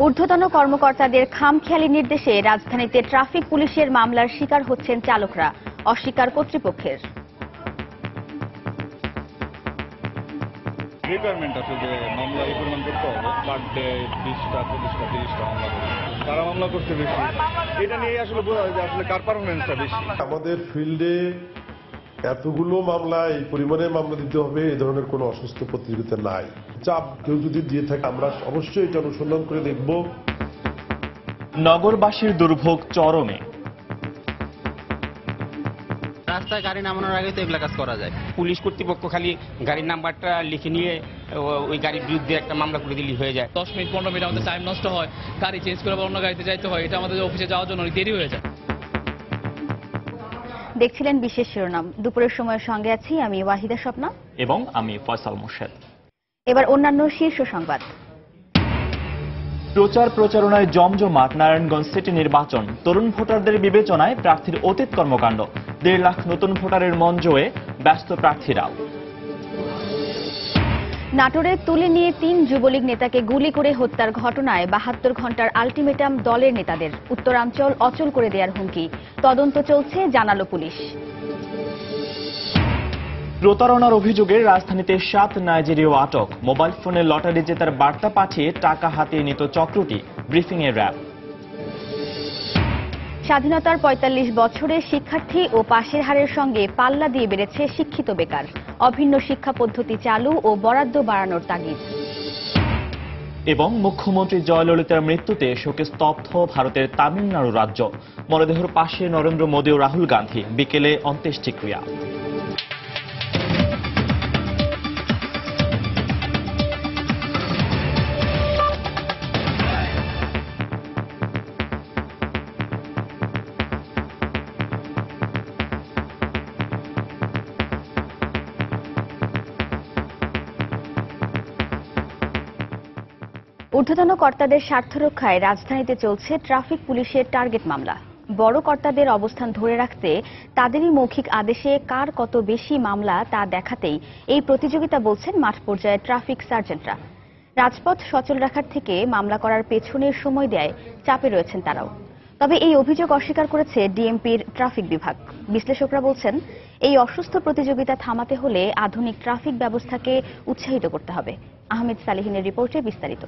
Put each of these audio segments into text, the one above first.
ঊর্ধ্বতন কর্মকর্তাদের খামখেয়ালি নির্দেশে রাজধানীতে ট্রাফিক পুলিশের মামলার শিকার হচ্ছেন চালকরা, অস্বীকার কর্তৃপক্ষের। রিকোয়ারমেন্ট আছে যে মামলা এই পরিমাণ করতে হবে, পার ডে 20টা 25টা 30টা মামলা করে। কারা মামলা করতে বেশি, এটা নিয়ে আসলে বোঝা যায় যে আসলে কার পারফরমেন্সটা বেশি। আমাদের ফিল্ডে এতগুলো মামলা, এই পরিমাণে মামলা দিতে হবে, এই ধরনের কোনো অসুস্থ প্রতিযোগিতা নাই। চাপ কেউ যদি দিয়ে থাকে আমরা অবশ্যই এটা অনুসন্ধান করে দেখব। নগরবাসীর দুর্ভোগ চরমে। রাস্তায় গাড়ি নামানোর আগে তো এগুলা কাজ করা যায়। পুলিশ কর্তৃপক্ষ খালি গাড়ির নাম্বারটা লিখে নিয়ে ওই গাড়ির বিরুদ্ধে একটা মামলা করে দিলেই হয়ে যায়। 10 মিনিট 15 মিনিট আমাদের টাইম নষ্ট হয়, গাড়ি চেঞ্জ করে অন্য গাড়িতে যাইতে হয়, এটা আমাদের অফিসে যাওয়ার জন্য অনেক দেরি হয়ে যায়। দেখছিলেন বিশেষ শিরোনাম। দুপুরের সময়ের সঙ্গে আছি আমি ওয়াহিদা স্বপ্না এবং আমি ফয়সাল মোর্শেদ। এবার অন্যান্য শীর্ষ সংবাদ। প্রচার প্রচারণায় জমজমাট নারায়ণগঞ্জ সিটি নির্বাচন। তরুণ ভোটারদের বিবেচনায় প্রার্থীর অতীত কর্মকাণ্ড। 1.5 লাখ নতুন ভোটারের মন জয়ে ব্যস্ত প্রার্থীরা। নাটোরে তুলে নিয়ে 3 যুবলীগ নেতাকে গুলি করে হত্যার ঘটনায় 72 ঘণ্টার আলটিমেটাম দলের নেতাদের। উত্তরাঞ্চল অচল করে দেওয়ার হুমকি। তদন্ত চলছে, জানালো পুলিশ। প্রতারণার অভিযোগে রাজধানীতে 7 নাইজেরীয় আটক। মোবাইল ফোনে লটারি জেতার বার্তা পাঠিয়ে টাকা হাতিয়ে নিত চক্রটি, ব্রিফিংয়ে র্যাব। স্বাধীনতার 45 বছরে শিক্ষার্থী ও পাশের হারের সঙ্গে পাল্লা দিয়ে বেড়েছে শিক্ষিত বেকার। অভিন্ন শিক্ষা পদ্ধতি চালু ও বরাদ্দ বাড়ানোর তাগিদ। এবং মুখ্যমন্ত্রী জয়ললিতার মৃত্যুতে শোকে স্তব্ধ ভারতের তামিলনাড়ু রাজ্য। মরদেহের পাশে নরেন্দ্র মোদী ও রাহুল গান্ধী। বিকেলে অন্ত্যেষ্টিক্রিয়া। ঊর্ধ্বতন কর্তাদের স্বার্থ রক্ষায় রাজধানীতে চলছে ট্রাফিক পুলিশের টার্গেট মামলা। বড় কর্তাদের অবস্থান ধরে রাখতে তাদেরই মৌখিক আদেশে কার কত বেশি মামলা তা দেখাতেই এই প্রতিযোগিতা, বলছেন মাঠ পর্যায়ে ট্রাফিক সার্জেন্টরা। রাজপথ সচল রাখার থেকে মামলা করার পেছনের সময় দেয় চাপে রয়েছেন তারাও। তবে এই অভিযোগ অস্বীকার করেছে ডিএমপির ট্রাফিক বিভাগ। বিশ্লেষকরা বলছেন, এই অসুস্থ প্রতিযোগিতা থামাতে হলে আধুনিক ট্রাফিক ব্যবস্থাকে উৎসাহিত করতে হবে। আহমেদ সালেহিনের রিপোর্টে বিস্তারিত।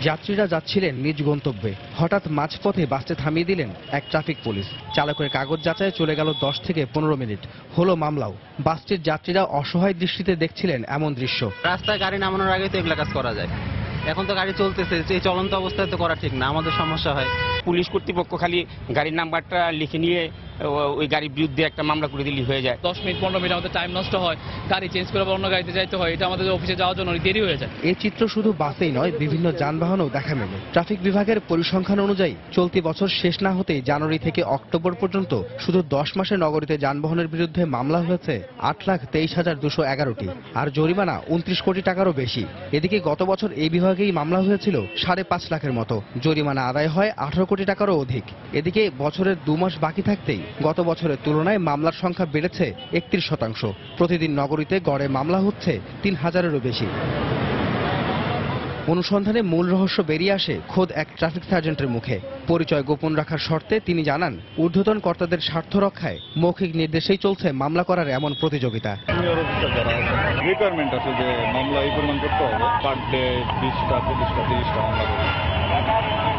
যাত্রীরা যাচ্ছিলেন নিজ গন্তব্যে, হঠাৎ মাঝপথে বাসটি থামিয়ে দিলেন এক ট্রাফিক পুলিশ। চালকের কাগজ যাচাইয়ে চলে গেল 10 থেকে 15 মিনিট। হলো মামলাও। বাসটির যাত্রীরা অসহায় দৃষ্টিতে দেখছিলেন এমন দৃশ্য। রাস্তায় গাড়ি নামানোর আগে তো এগুলা কাজ করা যায়। এখন তো গাড়ি চলতেছে, এই চলন্ত অবস্থায় তো করা ঠিক না, আমাদের সমস্যা হয়। পুলিশ কর্তৃপক্ষ খালি গাড়ির নাম্বারটা লিখে নিয়ে ওই গাড়ির বিরুদ্ধে একটা মামলা করে দিলেই হয়ে যায়। 10 মিনিট 15 মিনিট আমাদের টাইম নষ্ট হয়, গাড়ি চেঞ্জ করে অন্য গাড়িতে যাইতে হয়, এটা আমাদের অফিসে যাওয়ার জন্য অনেক দেরি হয়ে যায়। এই চিত্র শুধু বাসেই নয়, বিভিন্ন যানবাহনেও দেখা মেলে। ট্রাফিক বিভাগের পরিসংখ্যান অনুযায়ী চলতি বছর শেষ না হতেই জানুয়ারি থেকে অক্টোবর পর্যন্ত শুধু 10 মাসে নগরীতে যানবাহনের বিরুদ্ধে মামলা হয়েছে 8,23,211টি, আর জরিমানা 29 কোটি টাকারও বেশি। এদিকে গত বছর এই বিভাগেই মামলা হয়েছিল 5.5 লাখের মতো। জরিমানা আদায় হয় 18 কোটি টাকারও অধিক। এদিকে বছরের 2 মাস বাকি থাকতেই গত বছরের তুলনায় মামলার সংখ্যা বেড়েছে 31%। প্রতিদিন নগরীতে গড়ে মামলা হচ্ছে 3000-এরও বেশি। অনুসন্ধানে মূল রহস্য বেরিয়ে আসে খোদ এক ট্রাফিক সার্জেন্টের মুখে। পরিচয় গোপন রাখার শর্তে তিনি জানান, ঊর্ধ্বতন কর্তাদের স্বার্থ রক্ষায় মৌখিক নির্দেশেই চলছে মামলা করার এমন প্রতিযোগিতা। রিকোয়ারমেন্ট আছে যে মামলা এই পরিমাণ করতে হবে, পার ডে 20টা 25টা 30টা মামলা করে।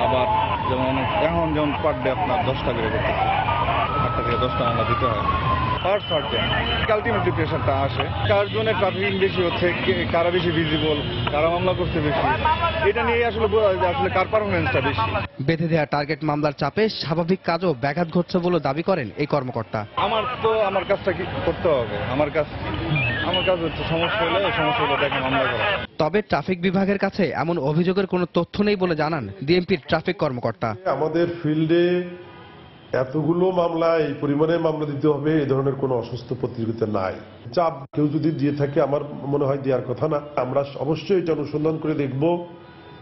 আবার যেমন এখন যেমন পার ডে আপনার 10টা করে করতেছে, 8টা থেকে 10টা মামলা দিতে হয়। আলটিমেটলি প্রেশারটা আসে, কার জন্য ট্রাফিকিং বেশি হচ্ছে, কারা বেশি ভিজিবল, কারা মামলা করতে বেশি, এটা নিয়ে আসলে বোঝা যায় যে আসলে কার পারফরমেন্সটা বেশি। বেঁধে দেওয়া টার্গেট মামলার চাপে স্বাভাবিক কাজও ব্যাঘাত ঘটছে বলে দাবি করেন এই কর্মকর্তা। আমার কাজটা কি করতে হবে, আমার কাজ হচ্ছে সমস্যা হলে সমস্যাটা দেখে মামলা করা। তবে ট্রাফিক বিভাগের কাছে এমন অভিযোগের কোনো তথ্য নেই বলে জানান ডিএমপির ট্রাফিক কর্মকর্তা। আমাদের ফিল্ডে এতগুলো মামলা, এই পরিমাণে মামলা দিতে হবে, এই ধরনের কোনো অসুস্থ প্রতিযোগিতা নাই। চাপ কেউ যদি দিয়ে থাকে আমার মনে হয় দেওয়ার কথা না। আমরা অবশ্যই এটা অনুসন্ধান করে দেখব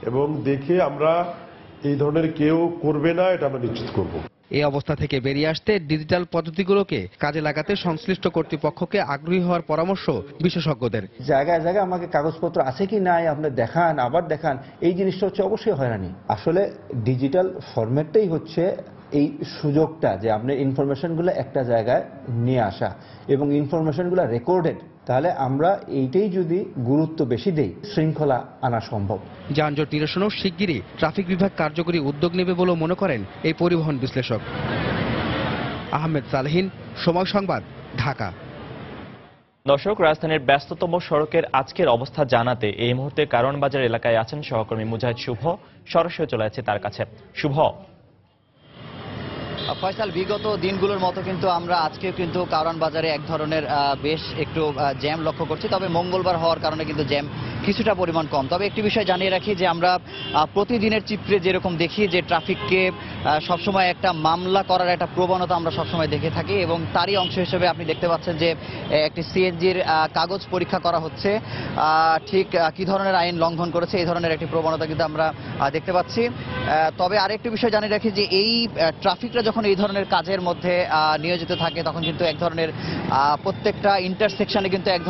এবং দেখে আমরা এই ধরনের কেউ করবে না এটা আমরা নিশ্চিত করব। এই অবস্থা থেকে বেরিয়ে আসতে ডিজিটাল পদ্ধতিগুলোকে কাজে লাগাতে সংশ্লিষ্ট কর্তৃপক্ষকে আগ্রহী হওয়ার পরামর্শ বিশেষজ্ঞদের। জায়গায় জায়গায় আমাকে কাগজপত্র আছে কি নাই আপনি দেখান, আবার দেখান, এই জিনিসটা হচ্ছে অবশ্যই হয়রানি। আসলে ডিজিটাল ফরম্যাটটাই হচ্ছে এই সুযোগটা যে আপনার ইনফরমেশনগুলো একটা জায়গায় নিয়ে আসা এবং ইনফরমেশনগুলো রেকর্ডেড, তাহলে আমরা এইটাই যদি গুরুত্ব বেশি দেই শৃঙ্খলা আনা সম্ভব। যানজট নিরসনও শিগগিরই ট্রাফিক বিভাগ কার্যকরী উদ্যোগ নেবে বলেও মনে করেন এই পরিবহন বিশ্লেষক। আহমেদ সালেহিন, সময় সংবাদ, ঢাকা। দর্শক, রাজধানীর ব্যস্ততম সড়কের আজকের অবস্থা জানাতে এই মুহূর্তে কারওয়ান বাজার এলাকায় আছেন সহকর্মী মুজাহিদ শুভ। সরাসরি চলে যাচ্ছে তার কাছে। শুভ। ফয়সাল, বিগত দিনগুলোর মতো কিন্তু আমরা আজকে কিন্তু কারওয়ান বাজারে এক ধরনের বেশ একটু জ্যাম লক্ষ্য করছি, তবে মঙ্গলবার হওয়ার কারণে কিন্তু জ্যাম কিছুটা পরিমাণ কম। তবে একটি বিষয় জানিয়ে রাখি যে আমরা প্রতিদিনের চিত্রে যেরকম দেখি যে ট্রাফিককে সবসময় একটা মামলা করার একটা প্রবণতা আমরা সবসময় দেখে থাকি, এবং তারই অংশ হিসেবে আপনি দেখতে পাচ্ছেন যে একটি সিএনজির কাগজ পরীক্ষা করা হচ্ছে। ঠিক কি ধরনের আইন লঙ্ঘন করেছে এই ধরনের একটি প্রবণতা কিন্তু আমরা দেখতে পাচ্ছি। তবে আরেকটি বিষয় জানিয়ে রাখি যে এই ট্রাফিকরা যখন এই ধরনের কাজের মধ্যে নিয়োজিত থাকে তখন কিন্তু এক ধরনের প্রত্যেকটা ইন্টারসেকশনে কিন্তু এক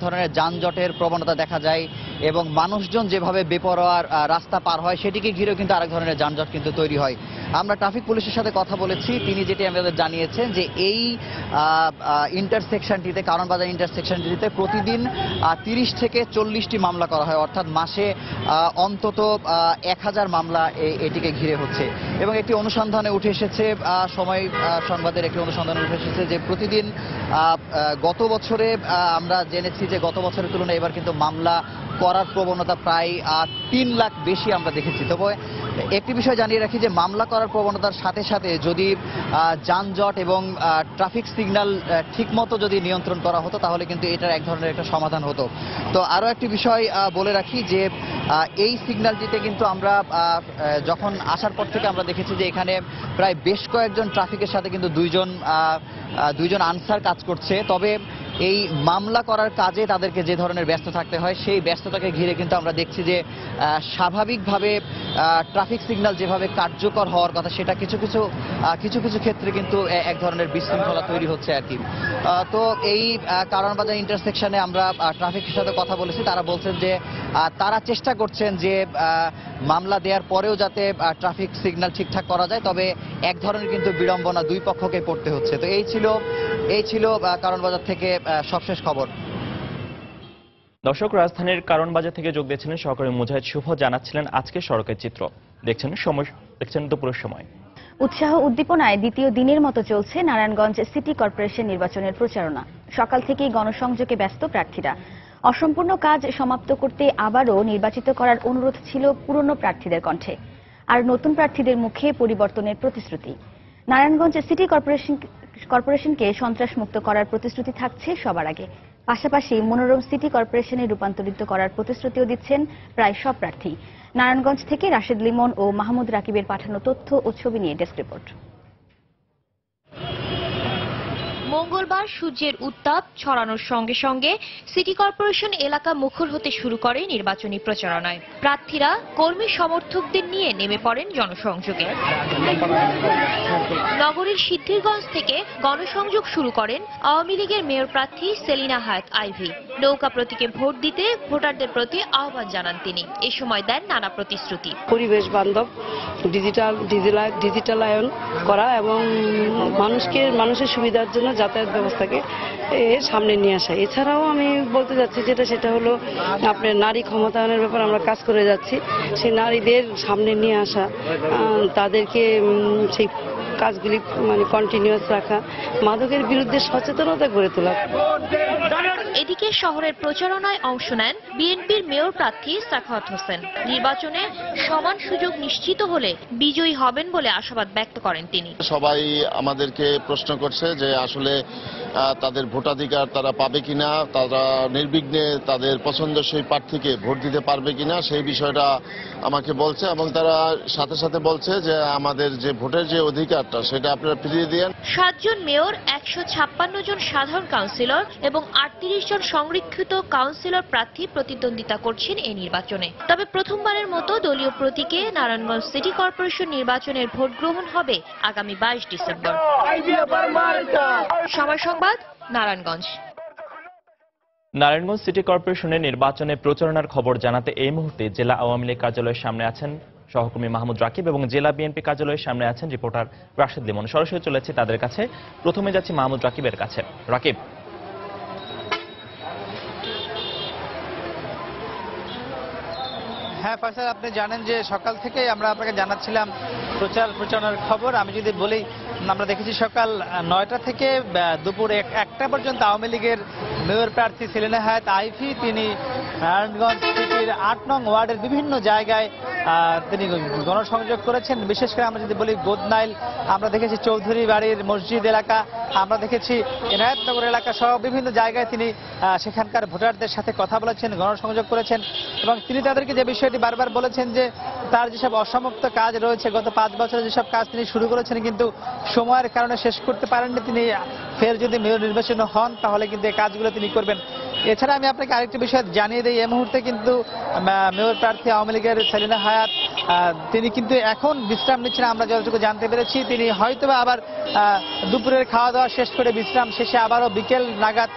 ধরনের যানজটের প্রবণতা দেখা যায়, এবং মানুষজন যেভাবে বেপরোয়া রাস্তা পার হয় সেটিকে ঘিরেও কিন্তু আরেক ধরনের যানজট কিন্তু তৈরি হয়। আমরা ট্রাফিক পুলিশের সাথে কথা বলেছি, তিনি যেটি আমাদের জানিয়েছেন যে এই ইন্টারসেকশনটিতে, কারওয়ান বাজার ইন্টারসেকশনটিতে প্রতিদিন 30 থেকে 40টি মামলা করা হয়, অর্থাৎ মাসে অন্তত 1000 মামলা এটিকে ঘিরে হচ্ছে। এবং একটি অনুসন্ধানে উঠে এসেছে, সময় সংবাদের একটি অনুসন্ধানে উঠে এসেছে যে প্রতিদিন গত বছরে আমরা জেনেছি যে গত বছরের তুলনায় এবার কিন্তু মামলা করার প্রবণতা প্রায় 3 লাখ বেশি আমরা দেখেছি। তবে একটি বিষয় জানিয়ে রাখি যে মামলা করার প্রবণতার সাথে সাথে যদি যানজট এবং ট্রাফিক সিগন্যাল ঠিকমতো যদি নিয়ন্ত্রণ করা হতো তাহলে কিন্তু এটার এক ধরনের একটা সমাধান হতো। তো আরও একটি বিষয় বলে রাখি যে এই সিগন্যালটিতে কিন্তু আমরা যখন আসার পর থেকে আমরা দেখেছি যে এখানে প্রায় বেশ কয়েকজন ট্রাফিকের সাথে কিন্তু দুইজন আনসার কাজ করছে। তবে এই মামলা করার কাজে তাদেরকে যে ধরনের ব্যস্ত থাকতে হয় সেই ব্যস্ততাকে ঘিরে কিন্তু আমরা দেখছি যে স্বাভাবিকভাবে ট্রাফিক সিগন্যাল যেভাবে কার্যকর হওয়ার কথা সেটা কিছু কিছু ক্ষেত্রে কিন্তু এক ধরনের বিশৃঙ্খলা তৈরি হচ্ছে আর কি। তো এই কারওয়ান বাজার ইন্টারসেকশনে আমরা ট্রাফিকের সাথে কথা বলেছি, তারা বলছেন যে তারা চেষ্টা করছেন যে মামলা দেওয়ার পরেও যাতে ট্রাফিক সিগন্যাল ঠিকঠাক করা যায়, তবে এক ধরনের কিন্তু বিড়ম্বনা দুই পক্ষকে পড়তে হচ্ছে। তো এই ছিল কারওয়ান বাজার থেকে সবশেষ খবর। দর্শক, রাজধানীর কারওয়ান বাজার থেকে যোগ দিয়েছিলেন সহকর্মী মুজাহিদ শুভ, জানাচ্ছিলেন আজকে সড়কের চিত্র। দেখছেন দুপুরের সময়। উৎসাহ উদ্দীপনায় দ্বিতীয় দিনের মতো চলছে নারায়ণগঞ্জ সিটি কর্পোরেশন নির্বাচনের প্রচারণা। সকাল থেকেই গণসংযোগে ব্যস্ত প্রার্থীরা। অসম্পূর্ণ কাজ সমাপ্ত করতে আবারও নির্বাচিত করার অনুরোধ ছিল পুরনো প্রার্থীদের কণ্ঠে, আর নতুন প্রার্থীদের মুখে পরিবর্তনের প্রতিশ্রুতি। নারায়ণগঞ্জ সিটি কর্পোরেশনকে সন্ত্রাসমুক্ত করার প্রতিশ্রুতি থাকছে সবার আগে। পাশাপাশি মনোরম সিটি কর্পোরেশনে রূপান্তরিত করার প্রতিশ্রুতিও দিচ্ছেন প্রায় সব প্রার্থী। নারায়ণগঞ্জ থেকে রাশেদ লিমন ও মাহমুদ রাকিবের পাঠানো তথ্য ও ছবি নিয়ে ডেস্ক রিপোর্ট। মঙ্গলবার সূর্যের উত্তাপ ছড়ানোর সঙ্গে সঙ্গে সিটি কর্পোরেশন এলাকা মুখর হতে শুরু করে নির্বাচনী প্রচারণায়। প্রার্থীরা কর্মী সমর্থকদের নিয়ে নেমে পড়েন জনসংযোগে। নগরীর সিদ্ধিরগঞ্জ থেকে গণসংযোগ শুরু করেন আওয়ামী লীগের মেয়র প্রার্থী সেলিনা হায়াত আইভি। নৌকা প্রতীকে ভোট দিতে ভোটারদের প্রতি আহ্বান জানান তিনি। এ সময় দেন নানা প্রতিশ্রুতি। পরিবেশ বান্ধব ডিজিটালায়ন করা এবং মানুষের সুবিধার জন্য যাতায়াত ব্যবস্থাকে সামনে নিয়ে আসা। এছাড়াও আমি বলতে যাচ্ছি সেটা হলো আপনার নারী ক্ষমতায়নের ব্যাপারে আমরা কাজ করে যাচ্ছি। সেই নারীদের সামনে নিয়ে আসা, তাদেরকে সেই কাজগুলি কন্টিনিউয়াস রাখা, মাদকের বিরুদ্ধে সচেতনতা গড়ে তোলা। এদিকে শহরের প্রচারণায় অংশ নেন বিএনপির মেয়র প্রার্থী সাখাওয়াত হোসেন। নির্বাচনে সমান সুযোগ নিশ্চিত হলে বিজয়ী হবেন বলে আশাবাদ ব্যক্ত করেন তিনি। সবাই আমাদেরকে প্রশ্ন করছে যে আসলে তাদের ভোটাধিকার তারা পাবে কিনা, তারা নির্বিঘ্নে তাদের পছন্দসই প্রার্থীকে ভোট দিতে পারবে কিনা, সেই বিষয়টা আমাকে বলছে এবং তারা সাথে সাথে বলছে যে আমাদের যে ভোটের যে অধিকার ব্যাপারটা, সেটা আপনারা ফিরিয়ে দিয়েন। 7 জন মেয়র, 156 জন সাধারণ কাউন্সিলর এবং 38 জন সংরক্ষিত কাউন্সিলর প্রার্থী প্রতিদ্বন্দ্বিতা করছেন এই নির্বাচনে। তবে প্রথমবারের মতো দলীয় প্রতীকে নারায়ণগঞ্জ সিটি কর্পোরেশন নির্বাচনের ভোট গ্রহণ হবে আগামী 22 ডিসেম্বর। সময় সংবাদ, নারায়ণগঞ্জ। নারায়ণগঞ্জ সিটি কর্পোরেশনের নির্বাচনে প্রচারণার খবর জানাতে এই মুহূর্তে জেলা আওয়ামী লীগ কার্যালয়ের সামনে আছেন সহকর্মী মাহমুদ রাকিব এবং জেলা বিএনপি কার্যালয়ের সামনে আছেন রিপোর্টার রাশেদ লিমন। সরাসরি চলেছে তাদের কাছে। প্রথমে যাচ্ছি মাহমুদ রাকিবের কাছে। রাকিব, হ্যাঁ ফারসাদ, আপনি জানেন যে সকাল থেকে আমরা আপনাকে জানাচ্ছিলাম প্রচারণার খবর। আমি যদি বলি, আমরা দেখেছি সকাল 9টা থেকে দুপুর 1টা পর্যন্ত আওয়ামী লীগের মেয়র প্রার্থী সেলিনা হায়াত আইভি তিনি নারায়ণগঞ্জ সিটির 8 নং ওয়ার্ডের বিভিন্ন জায়গায় তিনি গণসংযোগ করেছেন। বিশেষ করে আমরা যদি বলি গোদনাইল, আমরা দেখেছি চৌধুরী বাড়ির মসজিদ এলাকা, আমরা দেখেছি এনায়েতনগর এলাকা সহ বিভিন্ন জায়গায় তিনি সেখানকার ভোটারদের সাথে কথা বলেছেন, গণসংযোগ করেছেন এবং তিনি তাদেরকে যে বিষয়টি বারবার বলেছেন যে তার যেসব অসমাপ্ত কাজ রয়েছে, গত 5 বছরে যেসব কাজ তিনি শুরু করেছেন কিন্তু সময়ের কারণে শেষ করতে পারেননি, তিনি ফের যদি মেয়র নির্বাচিত হন তাহলে কিন্তু এই কাজগুলো তিনি করবেন। এছাড়া আমি আপনাকে আরেকটি বিষয় জানিয়ে দিই, এই মুহূর্তে কিন্তু মেয়র প্রার্থী আওয়ামী লীগের সেলিনা হায়াত তিনি কিন্তু এখন বিশ্রাম নিচ্ছেন। আমরা যতটুকু জানতে পেরেছি তিনি হয়তোবা আবার দুপুরের খাওয়া দাওয়া শেষ করে বিশ্রাম শেষে আবারও বিকেল নাগাদ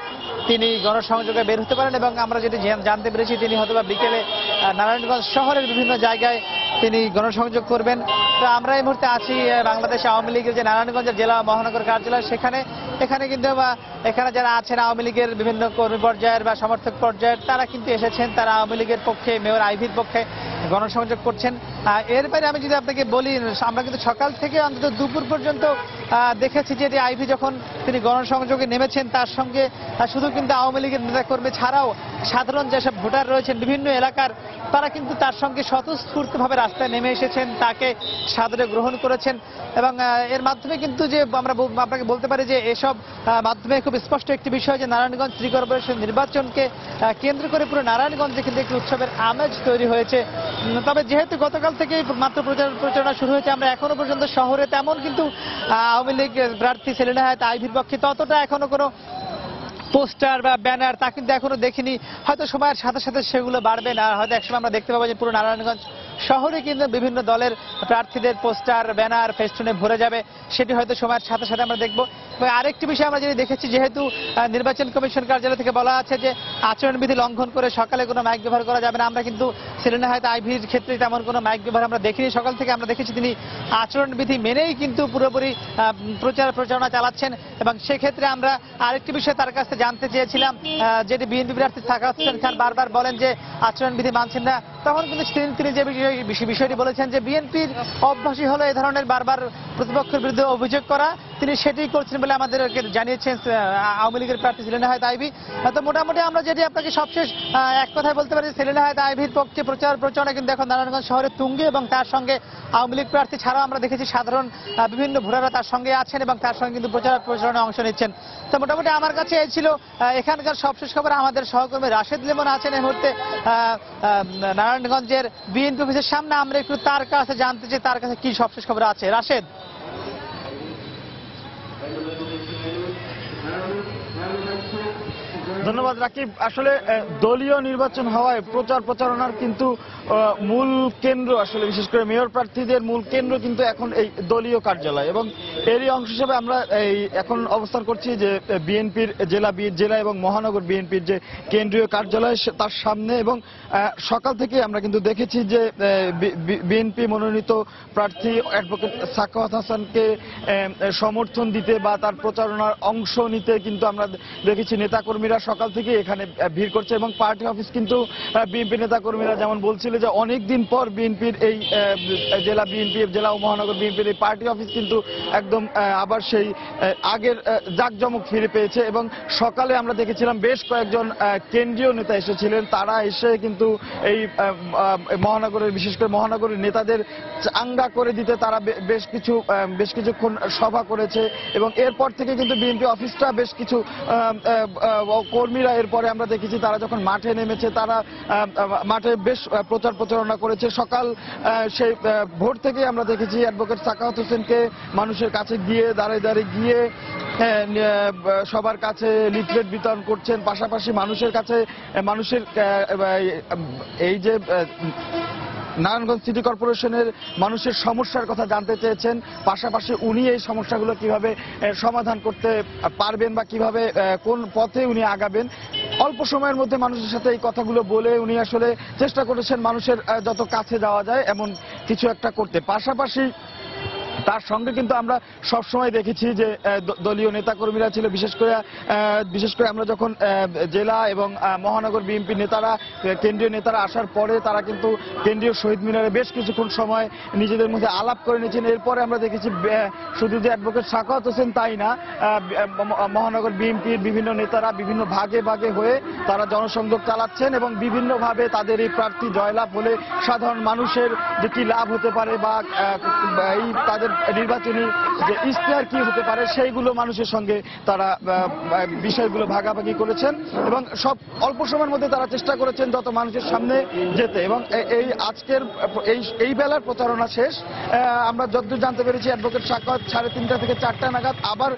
তিনি গণসংযোগে বের হতে পারেন এবং আমরা যেটি জানতে পেরেছি তিনি হয়তোবা বিকেলে নারায়ণগঞ্জ শহরের বিভিন্ন জায়গায় তিনি গণসংযোগ করবেন। তো আমরা এই মুহূর্তে আছি বাংলাদেশ আওয়ামী লীগের যে নারায়ণগঞ্জের জেলা মহানগর কার্যালয়, এখানে কিন্তু এখানে যারা আছেন আওয়ামী লীগের বিভিন্ন কর্মী পর্যায়ের বা সমর্থক পর্যায়ের তারা কিন্তু এসেছেন, তারা আওয়ামী লীগের পক্ষে মেয়র আইভির পক্ষে গণসংযোগ করছেন। এরপরে আমি যদি আপনাকে বলি, আমরা কিন্তু সকাল থেকে অন্তত দুপুর পর্যন্ত দেখেছি যে আইভি যখন তিনি গণসংযোগে নেমেছেন তার সঙ্গে শুধু কিন্তু আওয়ামী লীগের নেতাকর্মী ছাড়াও সাধারণ যেসব ভোটার রয়েছেন বিভিন্ন এলাকার তারা কিন্তু তার সঙ্গে স্বতঃস্ফূর্তভাবে রাস্তায় নেমে এসেছেন, তাকে সাদরে গ্রহণ করেছেন এবং এর মাধ্যমে কিন্তু যে আমরা আপনাকে বলতে পারি যে এসব মাধ্যমে খুব স্পষ্ট একটি বিষয় যে নারায়ণগঞ্জ সিটি কর্পোরেশন নির্বাচনকে কেন্দ্র করে পুরো নারায়ণগঞ্জে কিন্তু একটি উৎসবের আমেজ তৈরি হয়েছে। তবে যেহেতু গতকাল থেকেই মাত্র প্রচারণা শুরু হয়েছে, আমরা এখনো পর্যন্ত শহরে তেমন কিন্তু আওয়ামী লীগ প্রার্থী সেলিনা হায়াত আইভির পক্ষে ততটা এখনো কোনো পোস্টার বা ব্যানার তা কিন্তু এখনো দেখিনি। হয়তো সময়ের সাথে সাথে সেগুলো বাড়বে না, হয়তো একসময় আমরা দেখতে পাবো যে পুরো নারায়ণগঞ্জ শহরে কিন্তু বিভিন্ন দলের প্রার্থীদের পোস্টার ব্যানার ফেস্টুনে ভরে যাবে, সেটি হয়তো সময়ের সাথে সাথে আমরা দেখবো। আরেকটি বিষয় আমরা যদি দেখেছি, যেহেতু নির্বাচন কমিশন কার্যালয় থেকে বলা আছে যে আচরণবিধি লঙ্ঘন করে সকালে কোনো মাইক ব্যবহার করা যাবে না, আমরা কিন্তু সেলিনা হায়াত আইভির ক্ষেত্রে তেমন কোনো মাইক ব্যবহার আমরা দেখিনি। সকাল থেকে আমরা দেখেছি তিনি আচরণবিধি মেনেই কিন্তু পুরোপুরি প্রচারণা চালাচ্ছেন এবং সেক্ষেত্রে আমরা আরেকটি বিষয় তার কাছে জানতে চেয়েছিলাম, যেটি বিএনপি প্রার্থী সাখাওয়াত হোসেন খান বারবার বলেন যে আচরণবিধি মানছেন না, তখন কিন্তু তিনি যে বিষয়টি বলেছেন যে বিএনপির অভ্যাসই হলো এ ধরনের বারবার প্রতিপক্ষের বিরুদ্ধে অভিযোগ করা, তিনি সেটাই করছেন বলে আমাদেরকে জানিয়েছেন আওয়ামী লীগের প্রার্থী সেলিনা হায়াত আইভি। তো মোটামুটি আমরা যেটি আপনাকে সবশেষ এক কথায় বলতে পারি, সেলিনা হায়াত আইভির পক্ষে প্রচারণা কিন্তু এখন নারায়ণগঞ্জ শহরে তুঙ্গে এবং তার সঙ্গে আওয়ামী লীগ প্রার্থী ছাড়াও আমরা দেখেছি সাধারণ বিভিন্ন ভোটাররা তার সঙ্গে আছেন এবং তার সঙ্গে কিন্তু প্রচারণায় অংশ নিচ্ছেন। তো মোটামুটি আমার কাছে এই ছিল এখানকার সবশেষ খবর। আমাদের সহকর্মী রাশেদ লিমন আছেন এই মুহূর্তে নারায়ণগঞ্জের বিএনপি অফিসের সামনে, আমরা একটু তার কাছে জানতে চাই তার কাছে কি সবশেষ খবর আছে। রাশেদ। ধন্যবাদ রাকিব। আসলে দলীয় নির্বাচন হওয়ায় প্রচারণার কিন্তু মূল কেন্দ্র, আসলে বিশেষ করে মেয়র প্রার্থীদের মূল কেন্দ্র কিন্তু এখন এই দলীয় কার্যালয় এবং এরই অংশ হিসেবে আমরা এখন অবস্থান করছি যে বিএনপির জেলা এবং মহানগর বিএনপির যে কেন্দ্রীয় কার্যালয় তার সামনে এবং সকাল থেকে আমরা কিন্তু দেখেছি যে বিএনপি মনোনীত প্রার্থী অ্যাডভোকেট সাখাওয়াত হাসানকে সমর্থন দিতে বা তার প্রচারণার অংশ নিতে কিন্তু আমরা দেখেছি নেতাকর্মীরা সকাল থেকে এখানে ভিড় করছে এবং পার্টি অফিস কিন্তু বিএনপি নেতাকর্মীরা যেমন বলছিল যে অনেকদিন পর বিএনপির এই জেলা ও মহানগর বিএনপির এই পার্টি অফিস কিন্তু একদম আবার সেই আগের জাঁকজমক ফিরে পেয়েছে এবং সকালে আমরা দেখেছিলাম বেশ কয়েকজন কেন্দ্রীয় নেতা এসেছিলেন, তারা এসে কিন্তু এই মহানগরের বিশেষ করে মহানগরের নেতাদের চাঙ্গা করে দিতে তারা বেশ কিছুক্ষণ সভা করেছে এবং এরপর থেকে কিন্তু বিএনপি অফিসটা বেশ কিছু কর্মীরা এরপরে আমরা দেখেছি তারা যখন মাঠে নেমেছে, তারা মাঠে বেশ প্রচার প্রচারণা করেছে। সকাল সেই ভোর থেকে আমরা দেখেছি অ্যাডভোকেট সাখাওয়াত হোসেনকে মানুষের কাছে গিয়ে দাঁড়িয়ে গিয়ে সবার কাছে লিফলেট বিতরণ করছেন, পাশাপাশি মানুষের কাছে মানুষের এই যে নারায়ণগঞ্জ সিটি কর্পোরেশনের মানুষের সমস্যার কথা জানতে চেয়েছেন, পাশাপাশি উনি এই সমস্যাগুলো কিভাবে সমাধান করতে পারবেন বা কিভাবে কোন পথে উনি আগাবেন। অল্প সময়ের মধ্যে মানুষের সাথে এই কথাগুলো বলে উনি আসলে চেষ্টা করেছেন মানুষের যত কাছে যাওয়া যায় এমন কিছু একটা করতে। পাশাপাশি তার সঙ্গে কিন্তু আমরা সবসময় দেখেছি যে দলীয় নেতাকর্মীরা ছিল, বিশেষ করে আমরা যখন জেলা এবং মহানগর বিএনপি নেতারা, কেন্দ্রীয় নেতারা আসার পরে তারা কিন্তু কেন্দ্রীয় শহীদ মিনারে বেশ কিছুক্ষণ সময় নিজেদের মধ্যে আলাপ করে নিয়েছেন। এরপরে আমরা দেখেছি শুধু যে অ্যাডভোকেট সাখাওয়াত হোসেন তাই না, মহানগর বিএনপির বিভিন্ন নেতারা বিভিন্ন ভাগে ভাগে হয়ে তারা জনসংযোগ চালাচ্ছেন এবং বিভিন্নভাবে তাদের এই প্রার্থী জয়লাভ হলে সাধারণ মানুষের যে কি লাভ হতে পারে বা এই তাদের নির্বাচনী যে ইশতেহার কি হতে পারে সেইগুলো মানুষের সঙ্গে তারা বিষয়গুলো ভাগাভাগি করেছেন এবং সব অল্প সময়ের মধ্যে তারা চেষ্টা করেছেন যত মানুষের সামনে যেতে। এবং এই আজকের এই বেলার প্রচারণা শেষ। আমরা যতদূর জানতে পেরেছি অ্যাডভোকেট সাখাওয়াত 3:30 থেকে 4টা নাগাদ আবার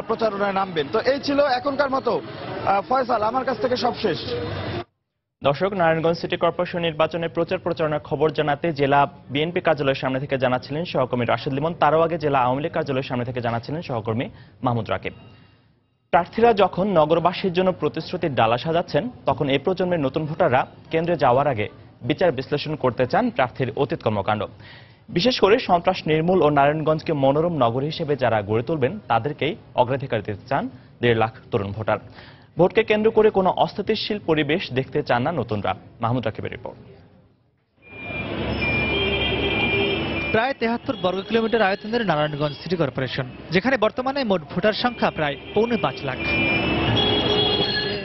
প্রচারণায় নামবেন। তো এই ছিল এখনকার মতো। ফয়সাল, আমার কাছ থেকে সব শেষ। দর্শক, নারায়ণগঞ্জ সিটি কর্পোরেশন নির্বাচনের প্রচারণার খবর জানাতে জেলা বিএনপি কার্যালয়ের সামনে থেকে জানাচ্ছিলেন সহকর্মী রাশেদ লিমন। তারও আগে জেলা আওয়ামী লীগ কার্যালয়ের সামনে থেকে জানাচ্ছিলেন সহকর্মী মাহমুদ রাকিব। প্রার্থীরা যখন নগরবাসীর জন্য প্রতিশ্রুতির ডালা সাজাচ্ছেন, তখন এই প্রজন্মের নতুন ভোটাররা কেন্দ্রে যাওয়ার আগে বিচার বিশ্লেষণ করতে চান প্রার্থীর অতীত কর্মকাণ্ড। বিশেষ করে সন্ত্রাস নির্মূল ও নারায়ণগঞ্জকে মনোরম নগরী হিসেবে যারা গড়ে তুলবেন তাদেরকেই অগ্রাধিকার দিতে চান 1.5 লাখ তরুণ ভোটার। ভোটকে কেন্দ্র করে কোনো অস্থিতিশীল পরিবেশ দেখতে চান না নতুনরা। মাহমুদ রাকিবের রিপোর্ট। প্রায় 73 বর্গ কিলোমিটার আয়তনের নারায়ণগঞ্জ সিটি কর্পোরেশন, যেখানে বর্তমানে মোট ভোটার সংখ্যা প্রায় 5.25 লাখ।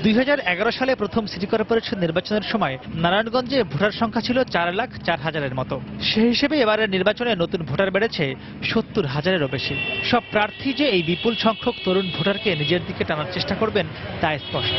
2011 সালে প্রথম সিটি কর্পোরেশন নির্বাচনের সময় নারায়ণগঞ্জে ভোটার সংখ্যা ছিল 4,04,000-এর মতো। সেই হিসেবে এবারের নির্বাচনে নতুন ভোটার বেড়েছে 70,000-এরও বেশি। সব প্রার্থী যে এই বিপুল সংখ্যক তরুণ ভোটারকে নিজের দিকে টানার চেষ্টা করবেন তা স্পষ্ট।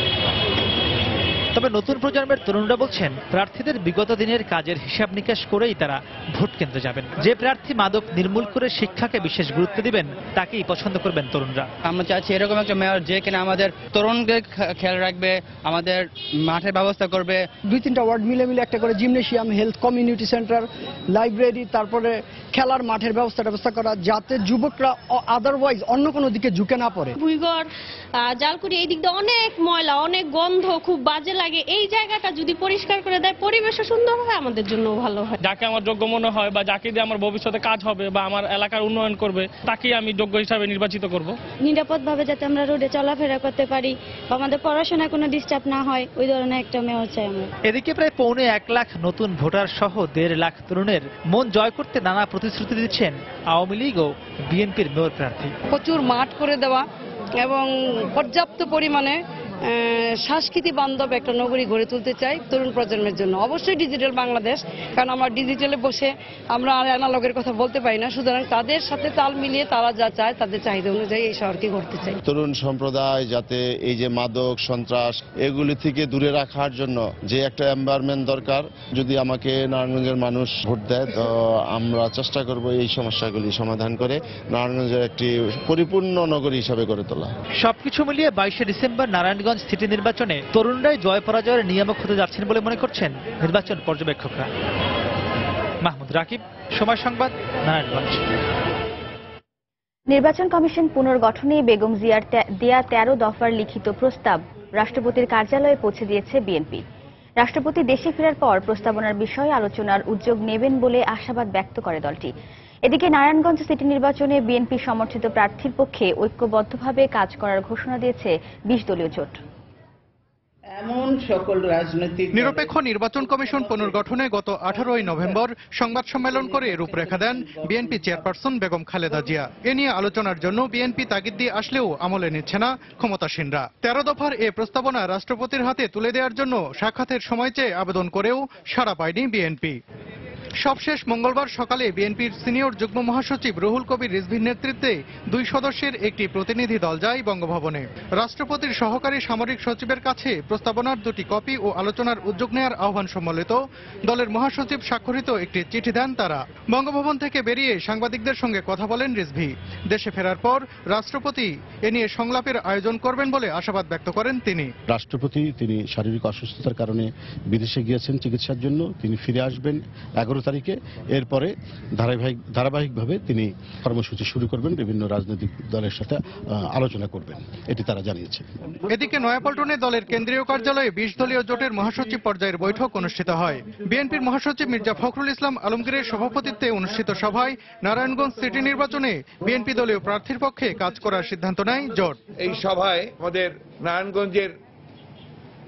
তবে নতুন প্রজন্মের তরুণরা বলছেন, প্রার্থীদের বিগত দিনের কাজের হিসাব নিকাশ করেই তারা ভোট কেন্দ্রে যাবেন। যে প্রার্থী মাদক নির্মূল করে শিক্ষাকে বিশেষ গুরুত্ব দিবেন তাকেই পছন্দ করবেন তরুণরা। আমরা চাচ্ছি এরকম একটা মেয়র যে কিনা আমাদের তরুণদের খেয়াল রাখবে, আমাদের মাঠের ব্যবস্থা করবে। 2-3টা ওয়ার্ড মিলে একটা করে gymnasium, health, community centre, library, তারপরে খেলার মাঠের ব্যবস্থা করা, যাতে যুবকরা আদারওয়াইজ অন্য কোনো দিকে ঝুঁকে না পড়ে। ভুইগড়, জালকুড়ি এই দিক দিয়ে অনেক ময়লা, অনেক গন্ধ, খুব বাজে লাগে। এই জায়গাটা যদি পরিষ্কার করে দেয়, পরিবেশও সুন্দর হয়, আমাদের জন্য ভালো হয়। যাকে আমার যোগ্য মনে হয় বা যাকে দিয়ে আমার ভবিষ্যতে কাজ হবে বা আমার এলাকার উন্নয়ন করবে, তাকেই আমি যোগ্য হিসাবে নির্বাচিত করব। নিরাপদভাবে যাতে আমরা রোডে চলাফেরা করতে পারি, আমাদের পড়াশোনায় কোনো ডিস্টার্ব না হয়, ওই ধরনের একটা মেয়র চাই আমরা। এদিকে প্রায় 1.25 লাখ নতুন ভোটার সহ 1.5 লাখ তরুণের মন জয় করতে নানা প্রতিশ্রুতি দিচ্ছেন আওয়ামী লীগ ও বিএনপির মেয়র প্রার্থী। প্রচুর মাঠ করে দেওয়া এবং পর্যাপ্ত পরিমাণে সংস্কৃতি বান্ধব একটা নগরী গড়ে তুলতে চাই তরুণ প্রজন্মের জন্য। অবশ্যই ডিজিটাল বাংলাদেশ, কারণ আমরা ডিজিটালে বসে আমরা অ্যানালগের কথা বলতে পারি না। সুতরাং তাদের সাথে তাল মিলিয়ে তারা যা চায় তাদের চাহিদা অনুযায়ী এই শহরকে গড়তে চাই। তরুণ সম্প্রদায় যাতে এই যে মাদক, সন্ত্রাস এগুলি থেকে দূরে রাখার জন্য যে একটা এনভায়রনমেন্ট দরকার, যদি আমাকে নারায়ণগঞ্জের মানুষ ভোট দেয় তো আমরা চেষ্টা করব এই সমস্যাগুলি সমাধান করে নারায়ণগঞ্জের একটি পরিপূর্ণ নগরী হিসাবে গড়ে তোলা। সবকিছু মিলিয়ে 22শে ডিসেম্বর নারায়ণগঞ্জ সিটি নির্বাচনে তরুণরাই জয় পরাজয়ের নিয়ামক হতে যাচ্ছেন বলে মনে করছেন নির্বাচন পর্যবেক্ষকরা। মাহমুদ রাকিব, সময় সংবাদ, নারায়ণগঞ্জ। নির্বাচন কমিশন পুনর্গঠনে বেগম জিয়ার দেয়া 13 দফার লিখিত প্রস্তাব রাষ্ট্রপতির কার্যালয়ে পৌঁছে দিয়েছে বিএনপি। রাষ্ট্রপতি দেশে ফেরার পর প্রস্তাবনার বিষয়ে আলোচনার উদ্যোগ নেবেন বলে আশাবাদ ব্যক্ত করে দলটি। এদিকে নারায়ণগঞ্জ সিটি নির্বাচনে বিএনপি সমর্থিত প্রার্থীর পক্ষে ঐক্যবদ্ধভাবে কাজ করার ঘোষণা দিয়েছে 20 দলীয় জোট। এমন সকল রাজনৈতিক নিরপেক্ষ নির্বাচন কমিশন পুনর্গঠনে গত 18ই নভেম্বর সংবাদ সম্মেলন করে রূপরেখা দেন বিএনপি চেয়ারপারসন বেগম খালেদা জিয়া। এ নিয়ে আলোচনার জন্য বিএনপি তাগিদ দিয়ে আসলেও আমলে নিচ্ছে না ক্ষমতাসীনরা। 13 দফার এ প্রস্তাবনা রাষ্ট্রপতির হাতে তুলে দেওয়ার জন্য সাক্ষাতের সময় চেয়ে আবেদন করেও সাড়া পায়নি বিএনপি। সবশেষ মঙ্গলবার সকালে বিএনপির সিনিয়র যুগ্ম মহাসচিব রুহুল কবির রিজভীর নেতৃত্বে 2 সদস্যের একটি প্রতিনিধি দল যায় বঙ্গভবনে। রাষ্ট্রপতির সহকারী সামরিক সচিবের কাছে প্রস্তাবনার 2টি কপি ও আলোচনার উদ্যোগ নেওয়ার আহ্বান সম্বলিত দলের মহাসচিব স্বাক্ষরিত একটি চিঠি দেন তারা। বঙ্গভবন থেকে বেরিয়ে সাংবাদিকদের সঙ্গে কথা বলেন রিজভী। দেশে ফেরার পর রাষ্ট্রপতি এ নিয়ে সংলাপের আয়োজন করবেন বলে আশাবাদ ব্যক্ত করেন তিনি। রাষ্ট্রপতি তিনি শারীরিক অসুস্থতার কারণে বিদেশে গিয়েছেন চিকিৎসার জন্য, তিনি ফিরে আসবেন 11 তারিখে। এরপরে ধারাবাহিকভাবে তিনি কর্মসূচি শুরু করবেন, বিভিন্ন রাজনৈতিক দলের সাথে আলোচনা করবেন, এটি তারা জানিয়েছেন। এদিকে নয়াপল্টনে দলের কেন্দ্রীয় কার্যালয়ে 20 দলীয় জোটের মহাসচিব পর্যায়ের বৈঠক অনুষ্ঠিত হয়। বিএনপির মহাসচিব মির্জা ফখরুল ইসলাম আলমগীরের সভাপতিত্বে অনুষ্ঠিত সভায় নারায়ণগঞ্জ সিটি নির্বাচনে বিএনপি দলীয় প্রার্থীর পক্ষে কাজ করার সিদ্ধান্ত নেয় জোট। এই সভায় আমাদের নারায়ণগঞ্জের